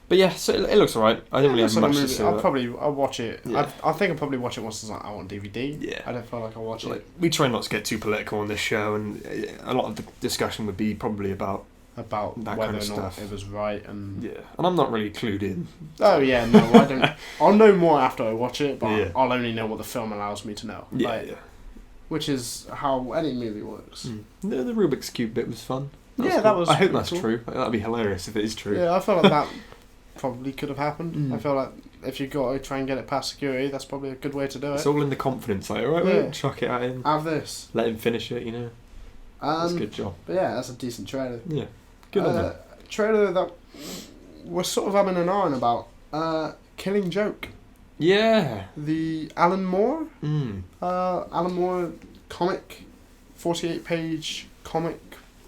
But yeah, so it looks alright. I don't really have much to say. I'll watch it. Yeah. I think I'll probably watch it once it's out on DVD. Yeah. I don't feel like I'll watch it. We try not to get too political on this show, and a lot of the discussion would be probably about that whether kind of or not stuff. it was right and and I'm not really clued in. Oh yeah, no, I don't. I'll know more after I watch it, but I'll only know what the film allows me to know. Which is how any movie works. The Rubik's Cube bit was fun. That was. I hope that's true. That'd be hilarious if it is true. Yeah, I feel like that probably could have happened. I feel like if you've got to try and get it past security, that's probably a good way to do it. It's all in the confidence, like, alright, we'll chuck it at him. Have this. Let him finish it, That's a good job. But yeah, that's a decent trailer. Yeah. Good on him. Trailer that we're sort of having an eye on about. Killing Joke. Yeah. The Alan Moore. Alan Moore comic, 48-page comic.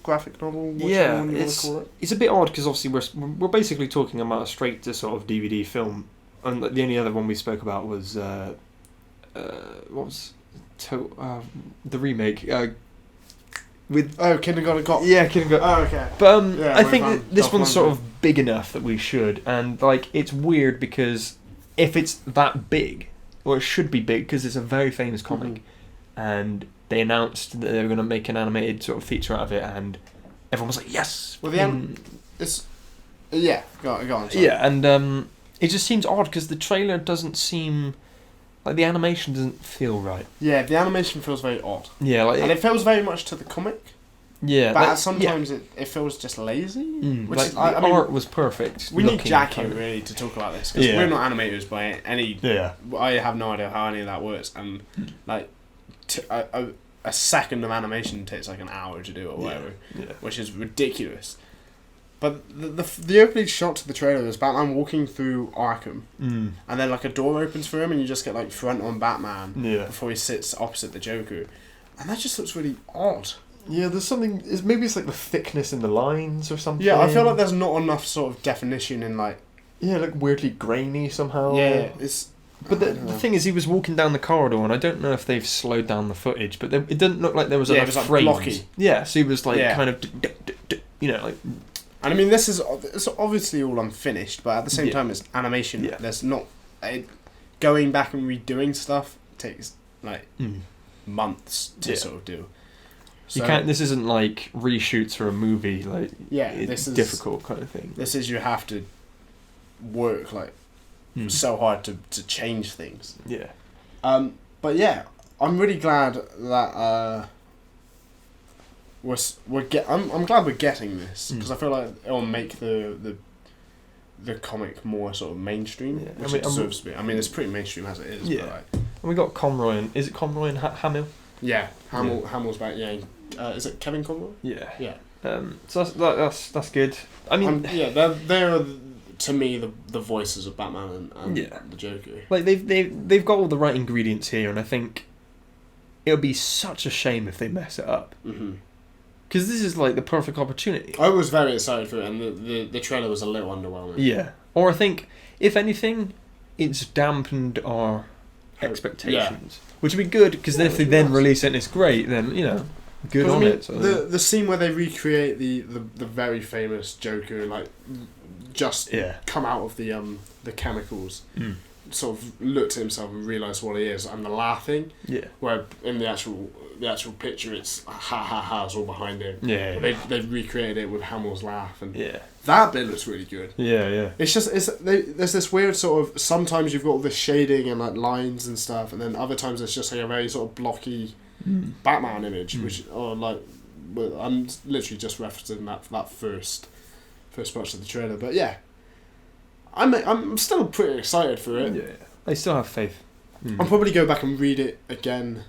Graphic novel, it's a bit odd because obviously we're basically talking about a straight to sort of DVD film, and the only other one we spoke about was what was the remake with Kindergarten Cop. yeah, Kindergarten. Oh, okay. But Yeah, I with, think this Dolph one's sort Lundgren. of big enough that we should, and like it's weird because if it's that big, or it should be big because it's a very famous comic, and they announced that they were going to make an animated sort of feature out of it, and everyone was like, yes. Well, it's go on. Sorry. Yeah, and it just seems odd because the trailer doesn't seem like the animation doesn't feel right. Yeah, the animation feels very odd. Yeah, like And it feels very much to the comic. yeah, But like, sometimes it feels just lazy. Which like is, the I mean, art was perfect. we need looking, Jack here kind of. really to talk about this because Yeah. we're not animators by any. Yeah. I have no idea how any of that works, and like a second of animation takes like an hour to do or whatever, which is ridiculous. But the opening shot to the trailer is Batman walking through Arkham, and then like a door opens for him, and you just get like front on Batman before he sits opposite the Joker, and that just looks really odd. Yeah, there's something. Maybe it's like the thickness in the lines or something. Yeah, I feel like there's not enough sort of definition in like. Yeah, like weirdly grainy somehow. Yeah, it's. But the thing is, he was walking down the corridor, and I don't know if they've slowed down the footage, but it didn't look like there was enough it was like frames. blocky. Yeah, so he was like kind of, like. And I mean, it's obviously all unfinished, but at the same time, it's animation. Yeah. There's not going back and redoing stuff takes like months to sort of do. So, you can't. This isn't like reshoots for a movie. Like this is difficult kind of thing. This is you have to work like so hard to change things. Yeah. But yeah, I'm really glad that I'm glad we're getting this because I feel like it'll make the comic more sort of mainstream, which it deserves to be. I mean, it's pretty mainstream as it is. Yeah. But like, and we got Conroy and is it Conroy and Hamill? Yeah, Hamill's back. Yeah, is it Kevin Conroy? Yeah. Yeah. So that's good. I mean, they're to me the voices of Batman and the Joker. Like they've got all the right ingredients here, and I think it would be such a shame if they mess it up. Because this is like the perfect opportunity. I was very excited for it, and the trailer was a little underwhelming. Yeah. Or I think, if anything, it's dampened our expectations. Which would be good, because if they then release it and it's great, then, good on it. So the scene where they recreate the very famous Joker, like, just come out of the chemicals, sort of looked at himself and realised what he is, and the laughing, where in the actual picture it's ha ha ha is all behind him. They've recreated it with Hamill's laugh, and that bit looks really good. It's just there's this weird sort of, sometimes you've got all this shading and like lines and stuff, and then other times it's just like a very sort of blocky Batman image, which I'm literally just referencing that first part of the trailer. But yeah, I'm still pretty excited for it. I still have faith. I'll probably go back and read it again,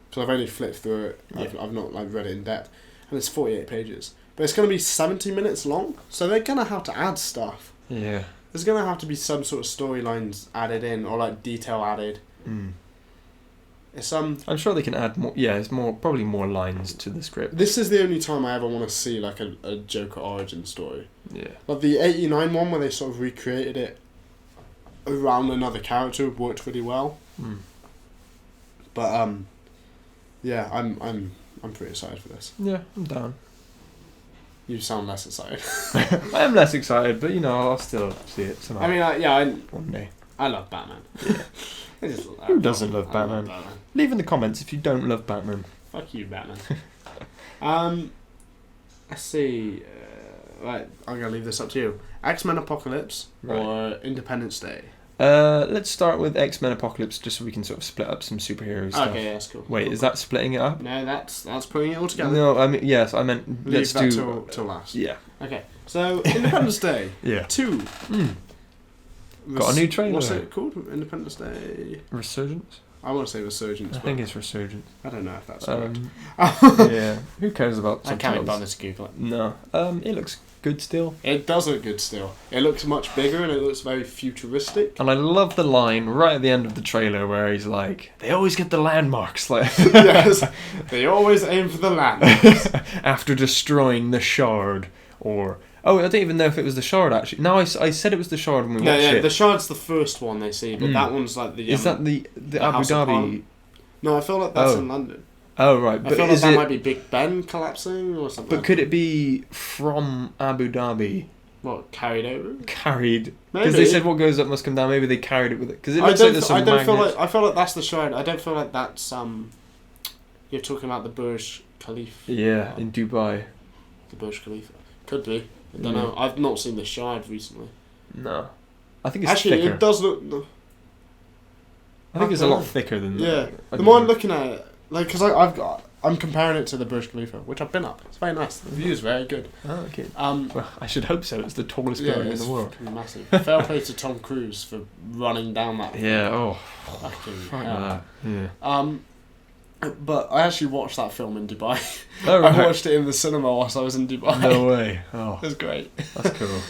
because I've only flipped through it. I've not like read it in depth, and it's 48 pages. But it's going to be 70 minutes long, so they're going to have to add stuff. Yeah. There's going to have to be some sort of storylines added in, or like detail added. It's I'm sure they can add more. Yeah, it's probably more lines to the script. This is the only time I ever want to see like a Joker origin story. Yeah. Like the 89 one, where they sort of recreated it around another character, worked really well. But yeah, I'm pretty excited for this. Yeah, I'm down. You sound less excited. I am less excited, but I'll still see it somehow. I mean, one day. I love Batman. Yeah. Who doesn't love Batman? Love Batman? Leave in the comments if you don't love Batman. Fuck you, Batman. Let's see. Right, I'm gonna leave this up to you. X-Men Apocalypse or Independence Day. Let's start with X-Men Apocalypse, just so we can sort of split up some superhero stuff. Okay, yeah, that's cool. Wait, is that splitting it up? No, that's putting it all together. No, I mean I meant Leave that till last. Yeah. Okay, so Independence Day. 2. Got a new trailer. What's it called? Independence Day. Resurgence. I want to say Resurgence. I think it's Resurgence. I don't know if that's correct. Yeah. Who cares about? I can't be bothered to Google it. No. It looks good still. It does look good still. It looks much bigger and it looks very futuristic. And I love the line right at the end of the trailer where he's like, "They always get the landmarks." Like, yes, they always aim for the landmarks after destroying the Shard, or I don't even know if it was the Shard actually. No, I said it was the Shard when we watched it. The Shard's the first one they see, but that one's like the. Is that the Abu Dhabi? No, I feel like that's in London. Oh right, I feel like that might be Big Ben collapsing or something. But could it be from Abu Dhabi? What, carried over? Carried. Maybe. Because they said what goes up must come down. Maybe they carried it with it. Because it looks like there's some magnets. I feel like that's the shrine. I don't feel like that's You're talking about the Burj Khalifa. Yeah, in Dubai. The Burj Khalifa. Could be. I don't know. I've not seen the shard recently. No. I think it's actually thicker. it does look. I think it's a lot thicker than that. Yeah. The more I'm looking at it, like, because I'm comparing it to the Burj Khalifa, which I've been up. It's very nice. The view is very good. Oh, okay. Well, I should hope so. It's the tallest building in the world. Massive. Fair play to Tom Cruise for running down that. Yeah. Oh. Fucking Yeah. But I actually watched that film in Dubai. Oh, right. I watched it in the cinema whilst I was in Dubai. No way. Oh. It was great. That's cool.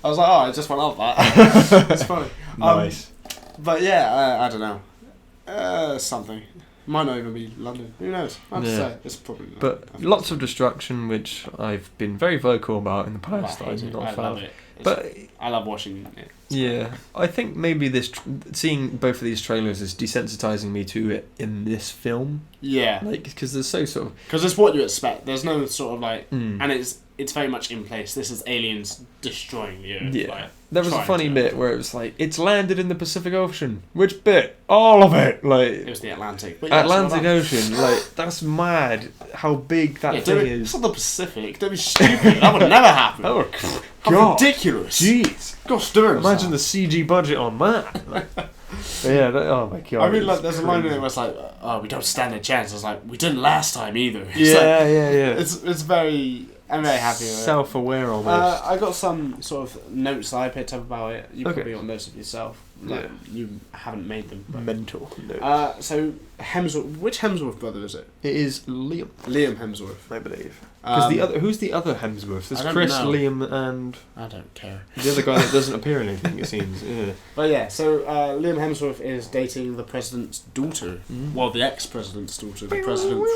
I was like, I just went up that. It's funny. Nice. But yeah, I don't know. Something. Might not even be London. Who knows? I'd say it's probably not. But lots of destruction, which I've been very vocal about in the past. I love it. But I love watching it. Yeah, I think maybe seeing both of these trailers is desensitizing me to it in this film. Yeah, like because there's so sort of because it's what you expect. There's no sort of like, and it's very much in place. This is aliens destroying the Earth. Yeah, like, there was a funny bit where it was like it's landed in the Pacific Ocean. Which bit? All of it. Like it was the Atlantic. But Atlantic Ocean. Like that's mad. How big that thing is. It's not the Pacific. Don't be stupid. That would never happen. Oh God. How ridiculous. Jeez. Gosh darn. Imagine the CG budget on that. Like, yeah. Oh my God. I really like. There's a line in it where it's like, "Oh, we don't stand a chance." I was like, "We didn't last time either." It's yeah. It's very. I'm very happy with it. Self-aware almost. I got some sort of notes I picked up about it. You probably got notes of yourself. Like, you haven't made them. But. Mental notes. So Hemsworth. Which Hemsworth brother is it? It is Liam. Liam Hemsworth, I believe. Because who's the other Hemsworth? There's Chris, Liam, and I don't care. The other guy that doesn't appear in anything. It seems. Yeah. But yeah, so Liam Hemsworth is dating the president's daughter. Well, the ex-president's daughter, the president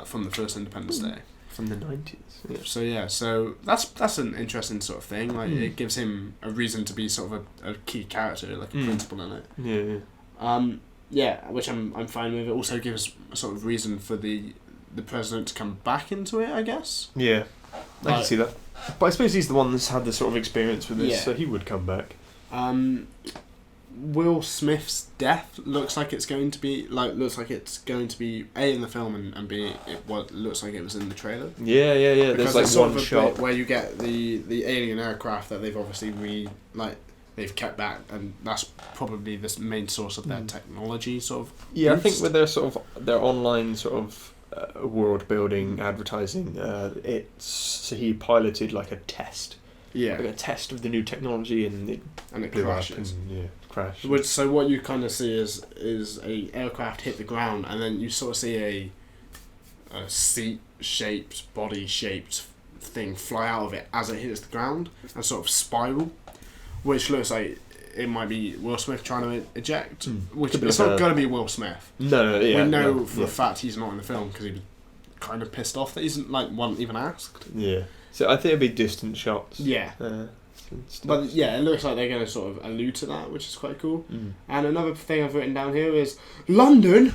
from the first Independence Day. From the 90s. Yeah. So that's an interesting sort of thing. Like it gives him a reason to be sort of a key character, like a principal in it. Yeah. Which I'm fine with. It also gives a sort of reason for the president to come back into it, I guess. Yeah, I can see that. But I suppose he's the one that's had the sort of experience with this, so he would come back. Will Smith's death looks like it's going to be A in the film and B what looks like it was in the trailer. Yeah. Because there's like one shot where you get the alien aircraft that they've obviously they've kept back, and that's probably the main source of their technology sort of. Yeah, boost. I think with their sort of their online sort of world building advertising, so he piloted like a test. Yeah, like a test of the new technology, and it crashes. Crash. So what you kind of see is a aircraft hit the ground, and then you sort of see a seat-shaped, body-shaped thing fly out of it as it hits the ground and sort of spiral, which looks like it might be Will Smith trying to eject. Which it's not going to be Will Smith. No. We know for a fact he's not in the film because he'd be kind of pissed off that he's wasn't even asked. Yeah. So I think it'd be distant shots. Yeah. But yeah, it looks like they're going to sort of allude to that, which is quite cool. And another thing I've written down here is London,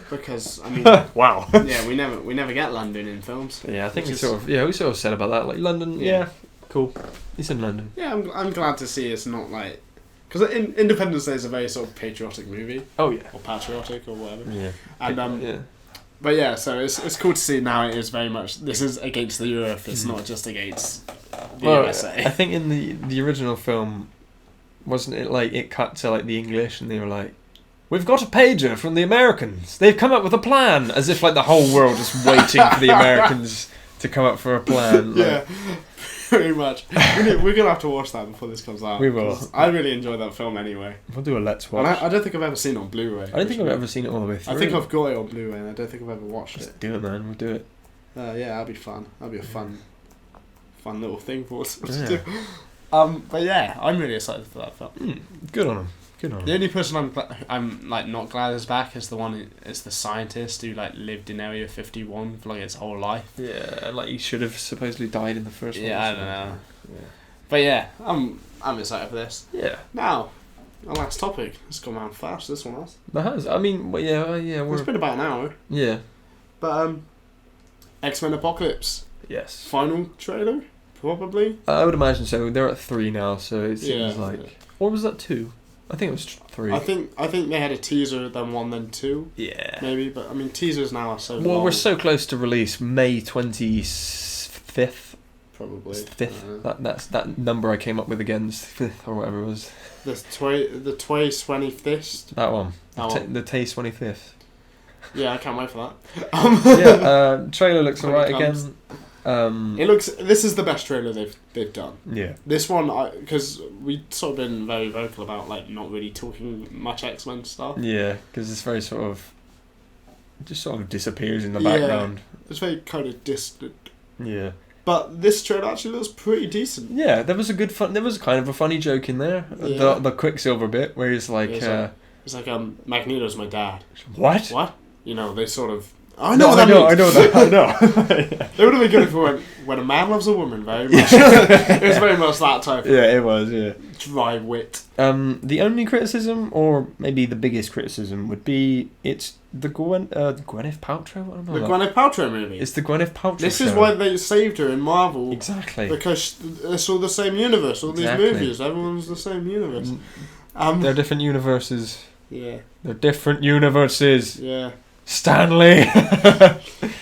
because I mean, wow. Yeah, we never get London in films. Yeah, I think we sort of said about that, like London. Yeah, cool. It's in London. Yeah, I'm glad to see it's not like because Independence Day is a very sort of patriotic movie. Oh yeah, or patriotic or whatever. Yeah, and But yeah, so it's cool to see now it is very much this is against the Earth. It's not just against the USA. I think in the original film, wasn't it like it cut to like the English and they were like, "We've got a pager from the Americans. They've come up with a plan," as if like the whole world is waiting for the Americans to come up for a plan. Yeah, pretty much. We're gonna have to watch that before this comes out. We will. I really enjoyed that film anyway. We'll do a let's watch. And I don't think I've ever seen it on Blu-ray. I don't think I've ever seen it all the way through. I think I've got it on Blu-ray, and I don't think I've ever watched it. Let's do it, man. We'll do it. Yeah, that'll be fun. That'll be a fun little thing for us to do. But yeah, I'm really excited for that film. Good on him. The only person I'm like not glad is back is the scientist who like lived in Area 51 for like his whole life. Yeah, like he should have supposedly died in the first one. Yeah, I don't know. Yeah. But yeah, I'm excited for this. Yeah. Now, Our last topic. It's gone around fast. This one has. That has. I mean, yeah. It's been about an hour. Yeah. But X-Men Apocalypse. Yes. Final trailer, probably. I would imagine so. They're at 3 now, so it seems like. Yeah. Or was that 2? I think it was 3. I think they had a teaser, then 1, then 2. Yeah. Maybe, but I mean, teasers now are so. Well, we're so close to release. May 25th. Probably. 5th. That number I came up with again. 5th or whatever it was. The 25th. That one. The Taste 25th. Yeah, I can't wait for that. Yeah, trailer looks alright again. It looks. This is the best trailer they've done. Yeah. This one, because we sort of been very vocal about like not really talking much X-Men stuff. Yeah, because it's very sort of disappears in the background. It's very kind of distant. Yeah. But this trailer actually looks pretty decent. Yeah, there was kind of a funny joke in there. Yeah. The Quicksilver bit where he's like, it's like Magneto's my dad. What? You know, they sort of. I know that. It would have been good if it went when a man loves a woman very much. It was very much that type. Yeah, it was. Yeah. Dry wit. The only criticism, or maybe the biggest criticism, would be it's the Gwyneth Paltrow. What am I Gwyneth Paltrow movie. It's the Gwyneth Paltrow. This is why they saved her in Marvel. Exactly. Because it's all the same universe. All these movies, everyone's the same universe. They're different universes. Yeah. They're different universes. Yeah. Stanley.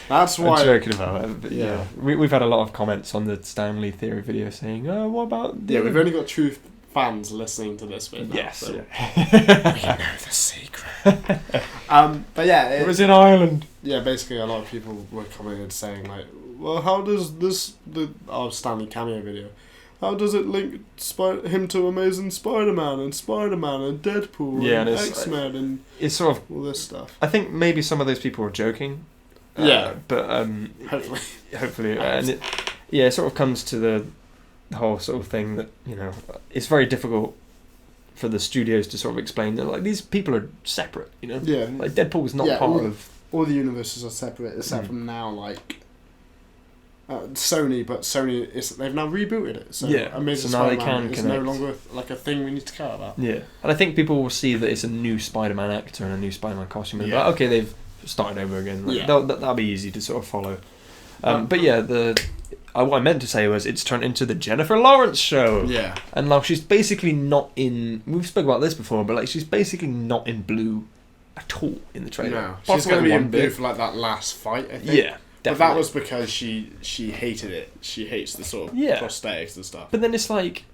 That's why. I'm joking about it. But yeah. We've had a lot of comments on the Stanley theory video saying, "Oh, what about?" Yeah, we've only got true fans listening to this bit now. Yes. So we know the secret. But yeah, it was in Ireland. Yeah, basically, a lot of people were commenting saying like, "Well, how does the Stanley cameo video? How does it link him to Amazing Spider-Man and Deadpool and X-Men and it's sort of all this stuff?" I think maybe some of those people were joking. But hopefully, and it sort of comes to the whole sort of thing that it's very difficult for the studios to sort of explain that like these people are separate. Like Deadpool was not part of. All the universes are separate except from now, like. Sony, but they've now rebooted it. So Amazing Spider-Man is no longer like a thing we need to care about. Yeah, and I think people will see that it's a new Spider-Man actor and a new Spider-Man costume. And like, okay, they've started over again. Like, that'll be easy to sort of follow. But yeah, what I meant to say was it's turned into the Jennifer Lawrence show. Yeah, and now she's basically not in. We've spoken about this before, but like she's basically not in blue at all in the trailer. No, she's going to be in blue for like that last fight. I think. Yeah. Definitely. But that was because she hated it. She hates the sort of prosthetics and stuff. But then it's like,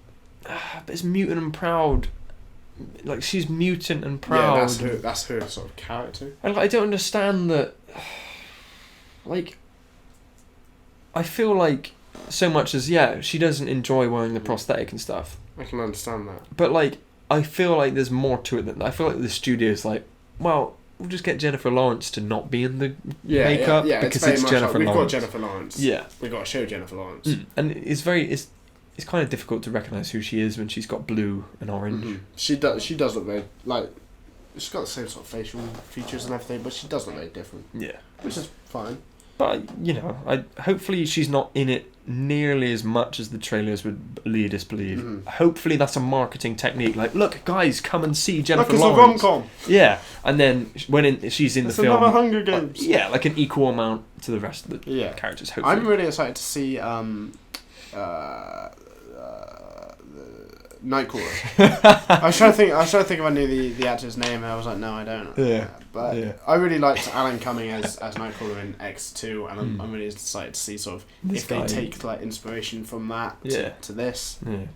but it's mutant and proud. Like she's mutant and proud. Yeah, that's her sort of character. And like, I don't understand that. Like, I feel like so much as she doesn't enjoy wearing the prosthetic and stuff. I can understand that. But like, I feel like there's more to it than that. I feel like the studio's like, well. We'll just get Jennifer Lawrence to not be in the makeup because it's Jennifer Lawrence. We've got Jennifer Lawrence. Yeah, we've got to show Jennifer Lawrence. And it's kind of difficult to recognise who she is when she's got blue and orange. Mm-hmm. She does look very like she's got the same sort of facial features and everything, but she does look very different. Yeah, which is fine. But hopefully she's not in it nearly as much as the trailers would lead us believe. Mm-hmm. Hopefully that's a marketing technique. Like, look, guys, come and see Jennifer Lawrence. It's a rom-com. Yeah, and then she's in the film, another Hunger Games. Like an equal amount to the rest of the characters. Hopefully, I'm really excited to see Nightcrawler. I was trying to think if I knew the actor's name, and I was like, no, I don't. Yeah. But I really liked Alan Cumming as Nightcrawler in X2, and I'm really excited to see sort of if they take like inspiration from that to this. Yeah.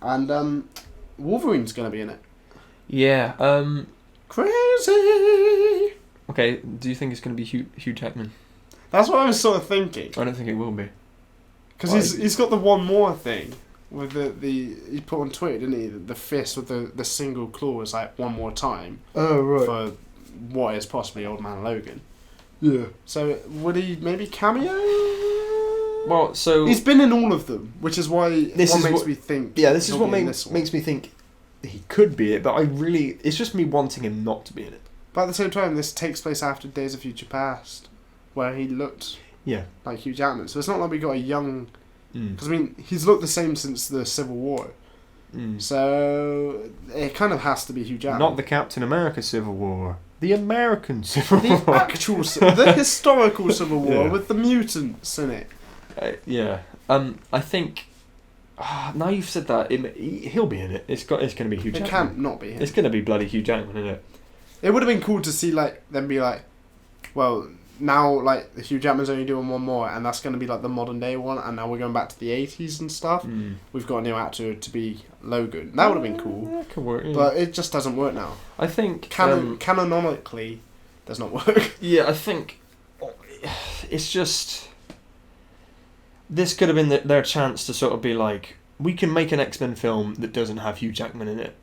And Wolverine's gonna be in it. Yeah. Crazy. Okay. Do you think it's gonna be Hugh Jackman? That's what I was sort of thinking. I don't think it will be. Because he's got the one more thing. With he put on Twitter, didn't he? The fist with the single claw is like one more time. Oh right. For what is possibly Old Man Logan. Yeah. So would he maybe cameo? Well, so he's been in all of them, which is why this makes me think. Yeah, this is what makes me think he could be it. But it's just me wanting him not to be in it. But at the same time, this takes place after Days of Future Past, where he looked like Hugh Jackman. So it's not like we got a young. Because I mean, he's looked the same since the Civil War. So it kind of has to be Hugh Jackman. Not the Captain America Civil War. The American Civil the War. actual, the historical Civil War with the mutants in it. Yeah. I think. Now you've said that, he'll be in it. It's going to be Hugh Jackman. It can't not be him. It's going to be bloody Hugh Jackman, isn't it? It would have been cool to see them be like, well, now Hugh Jackman's only doing one more, and that's going to be like the modern day one, and now we're going back to the 80s and stuff. We've got a new actor to be Logan. That would have been cool. That could work. Yeah. But it just doesn't work now. I think canonically does not work. Yeah, I think it's just. This could have been their chance to sort of be like, we can make an X-Men film that doesn't have Hugh Jackman in it.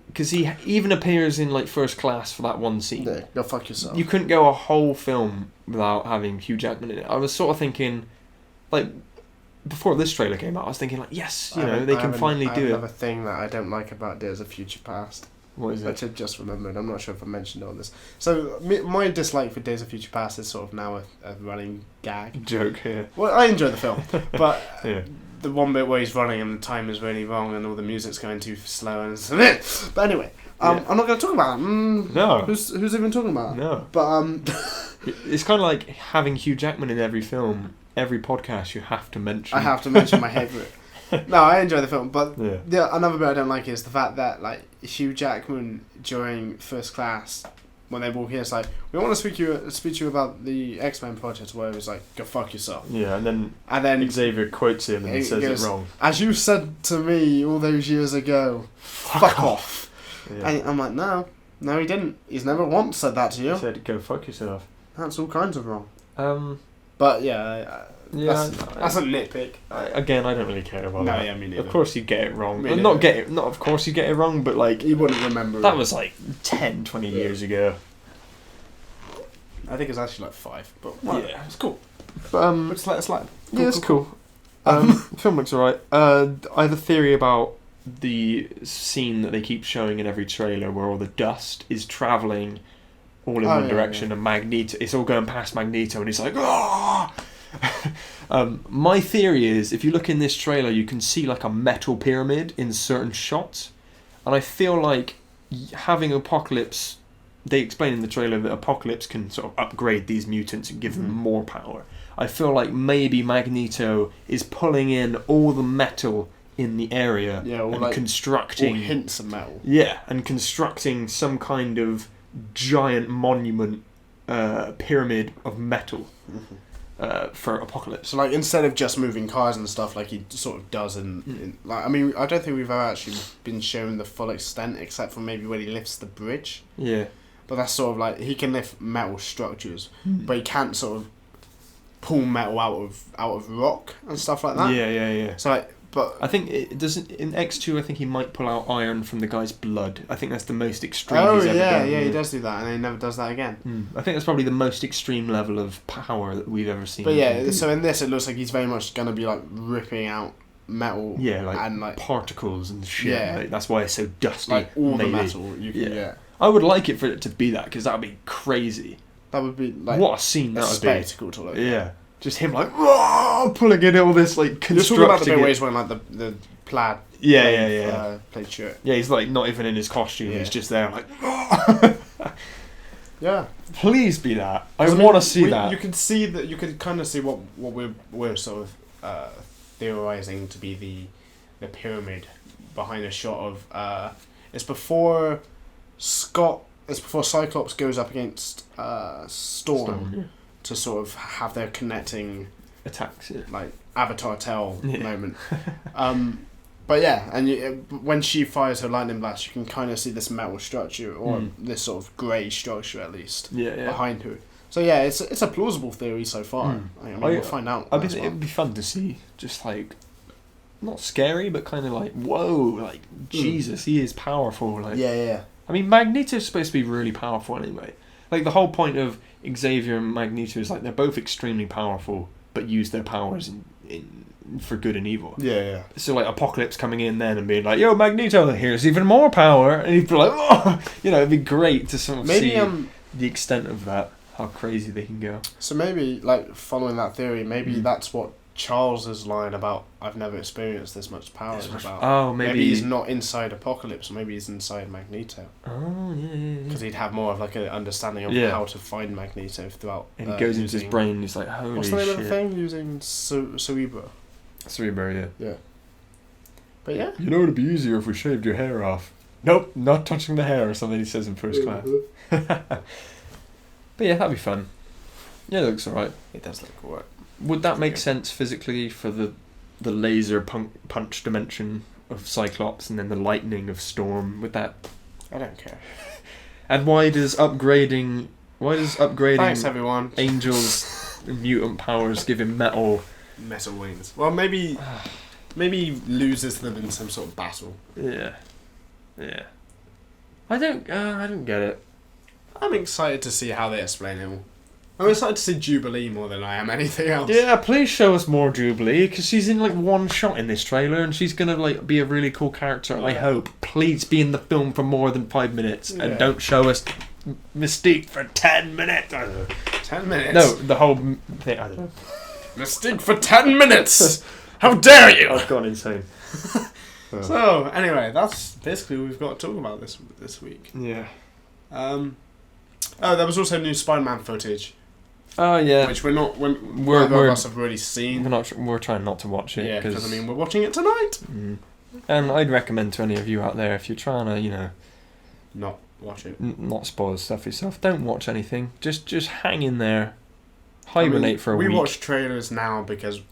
Because he even appears in First Class for that one scene. Yeah, go fuck yourself. You couldn't go a whole film without having Hugh Jackman in it. I was sort of thinking, before this trailer came out, I was thinking yes, they can finally do it. Another thing that I don't like about Days of Future Past. What is it? Which I just remembered. I'm not sure if I mentioned it on this. So my dislike for Days of Future Past is sort of now a running gag. Joke here. Well, I enjoy the film, but yeah. The one bit where he's running and the time is really wrong and all the music's going too slow and but anyway, I'm not going to talk about it. No. Who's even talking about it? No. But it's kind of like having Hugh Jackman in every film, every podcast you have to mention. I have to mention my favourite. No, I enjoy the film, but yeah, another bit I don't like is the fact that Hugh Jackman during First Class, when they walk in, it's like, we want to speak to you about the X-Men project, where it's like, go fuck yourself. Yeah, and then Xavier quotes him and says it wrong. As you said to me all those years ago, fuck off. Yeah. And I'm like, no, he didn't. He's never once said that to you. He said, go fuck yourself. That's all kinds of wrong. But yeah. That's a nitpick. I don't really care about that. No, yeah, me neither. Of course you get it wrong. Of course you get it wrong, but you wouldn't remember. That was 10, 20 years ago. I think it's actually 5, but yeah, it's cool. But it's like yeah, it's cool. Film looks alright. I have a theory about the scene that they keep showing in every trailer, where all the dust is travelling all in one direction, and Magneto. It's all going past Magneto, and he's like, ah. My theory is, if you look in this trailer, you can see a metal pyramid in certain shots, and I feel like having Apocalypse, they explain in the trailer that Apocalypse can sort of upgrade these mutants and give them more power. I feel like maybe Magneto is pulling in all the metal in the area and constructing all hints of metal. Yeah, and constructing some kind of giant monument pyramid of metal. For Apocalypse. So instead of just moving cars and stuff like he sort of does in I don't think we've ever actually been shown the full extent, except for maybe when he lifts the bridge. Yeah. But that's sort of he can lift metal structures, but he can't sort of pull metal out of rock and stuff like that. Yeah. So but I think it doesn't in X2. I think he might pull out iron from the guy's blood. I think that's the most extreme he's ever done. Yeah, he does do that, and he never does that again. I think that's probably the most extreme level of power that we've ever seen. But yeah, so in this, it looks like he's very much gonna be ripping out metal. Yeah, and particles and shit. Yeah, that's why it's so dusty. All the metal you can get. I would like it for it to be that, because that would be crazy. That would be what a scene that would be. Spectacle to look. Yeah. Just him pulling in all this constructing. You're talking about the bit where he's wearing the plaid. Plaid shirt. Yeah, he's not even in his costume. Yeah. He's just there yeah. Please be that. I want to see that. You can see that. You can kind of see what we're sort of theorizing to be the pyramid behind a shot of. It's before Cyclops goes up against Storm. To sort of have their connecting attacks, Avatar Tell moment. But yeah, and when she fires her lightning blast, you can kind of see this metal structure, or this sort of grey structure at least, behind her. So yeah, it's a plausible theory so far. We'll find out. It'd be fun to see, just not scary, but kind of whoa, Jesus, he is powerful. Yeah. I mean, Magneto's supposed to be really powerful anyway. The whole point of Xavier and Magneto is they're both extremely powerful, but use their powers for good and evil. Yeah. So Apocalypse coming in then and being yo, Magneto, here's even more power, and he'd be oh! It'd be great to sort of see the extent of that, how crazy they can go. So maybe following that theory, maybe that's what Charles's line about "I've never experienced this much power" is about. Oh, maybe he's not inside Apocalypse, or maybe he's inside Magneto. Oh, yeah. Because he'd have more of like an understanding of how to find Magneto throughout. And he goes into his brain. And he's like, "Holy what's the name shit. of the thing? Using Cerebro. Cerebro, Yeah. But yeah. You know, it'd be easier if we shaved your hair off. Nope, not touching the hair or something. He says in first class. But yeah, that'd be fun. Yeah, it looks alright. It does look alright. Would that make sense physically for the laser punch dimension of Cyclops and then the lightning of Storm? Would that? I don't care. And why does upgrading Thanks, everyone. Angel's mutant powers give him metal wings? Well, maybe he loses them in some sort of battle. Yeah. I don't get it. I'm excited to see how they explain it all. I'm excited to see Jubilee more than I am anything else. Yeah, please show us more Jubilee, because she's in like one shot in this trailer, and she's gonna like be a really cool character. Yeah. I hope. Please be in the film for more than 5 minutes, and don't show us Mystique for 10 minutes. 10 minutes? No, the whole thing. I don't know. Mystique for 10 minutes. How dare you! I've gone insane. So anyway, that's basically what we've got to talk about this week. Yeah. There was also new Spider-Man footage. Oh yeah. Which we're of us have already seen. We're trying not to watch it. Yeah, because we're watching it tonight. And I'd recommend to any of you out there, if you're trying to, not watch it, not spoil stuff yourself, don't watch anything. Just hang in there, hibernate for a week. We watch trailers now because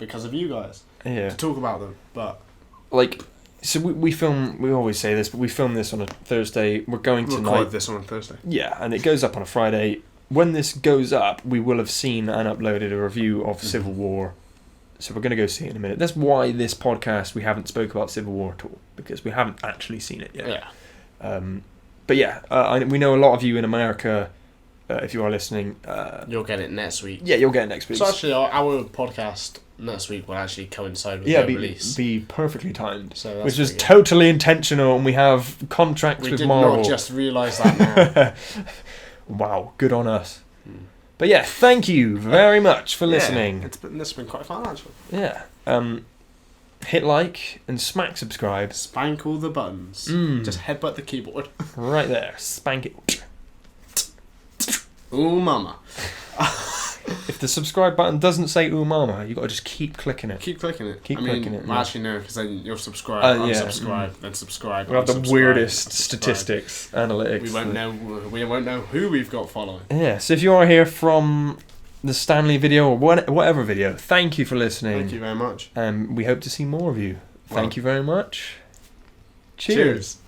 of you guys. Yeah. To talk about them, but so we film. We always say this, but we film this on a Thursday. We're going to record this on a Thursday. Yeah, and it goes up on a Friday. When this goes up, we will have seen and uploaded a review of Civil War. So we're going to go see it in a minute. That's why this podcast, we haven't spoke about Civil War at all, because we haven't actually seen it yet. Yeah. But yeah, we know a lot of you in America, if you are listening. You'll get it next week. Yeah, you'll get it next week. So actually, our podcast next week will actually coincide with the release. Be perfectly timed. So which is totally intentional, and we have contracts with Marvel. We did not just realise that now. Wow, good on us. But yeah, thank you very much for listening. This has been quite fun, actually. Yeah. Hit like and smack subscribe. Spank all the buttons. Just headbutt the keyboard. Right there. Spank it. Ooh mama. If the subscribe button doesn't say ooh mama, you got to just keep clicking it. Keep clicking it. Clicking it. Well, actually no, because then you'll subscribe, unsubscribe, then subscribe. We'll have the weirdest statistics, analytics. We won't know who we've got following. Yeah, so if you are here from the Stanley video or whatever video, thank you for listening. Thank you very much. We hope to see more of you. Thank you very much. Cheers.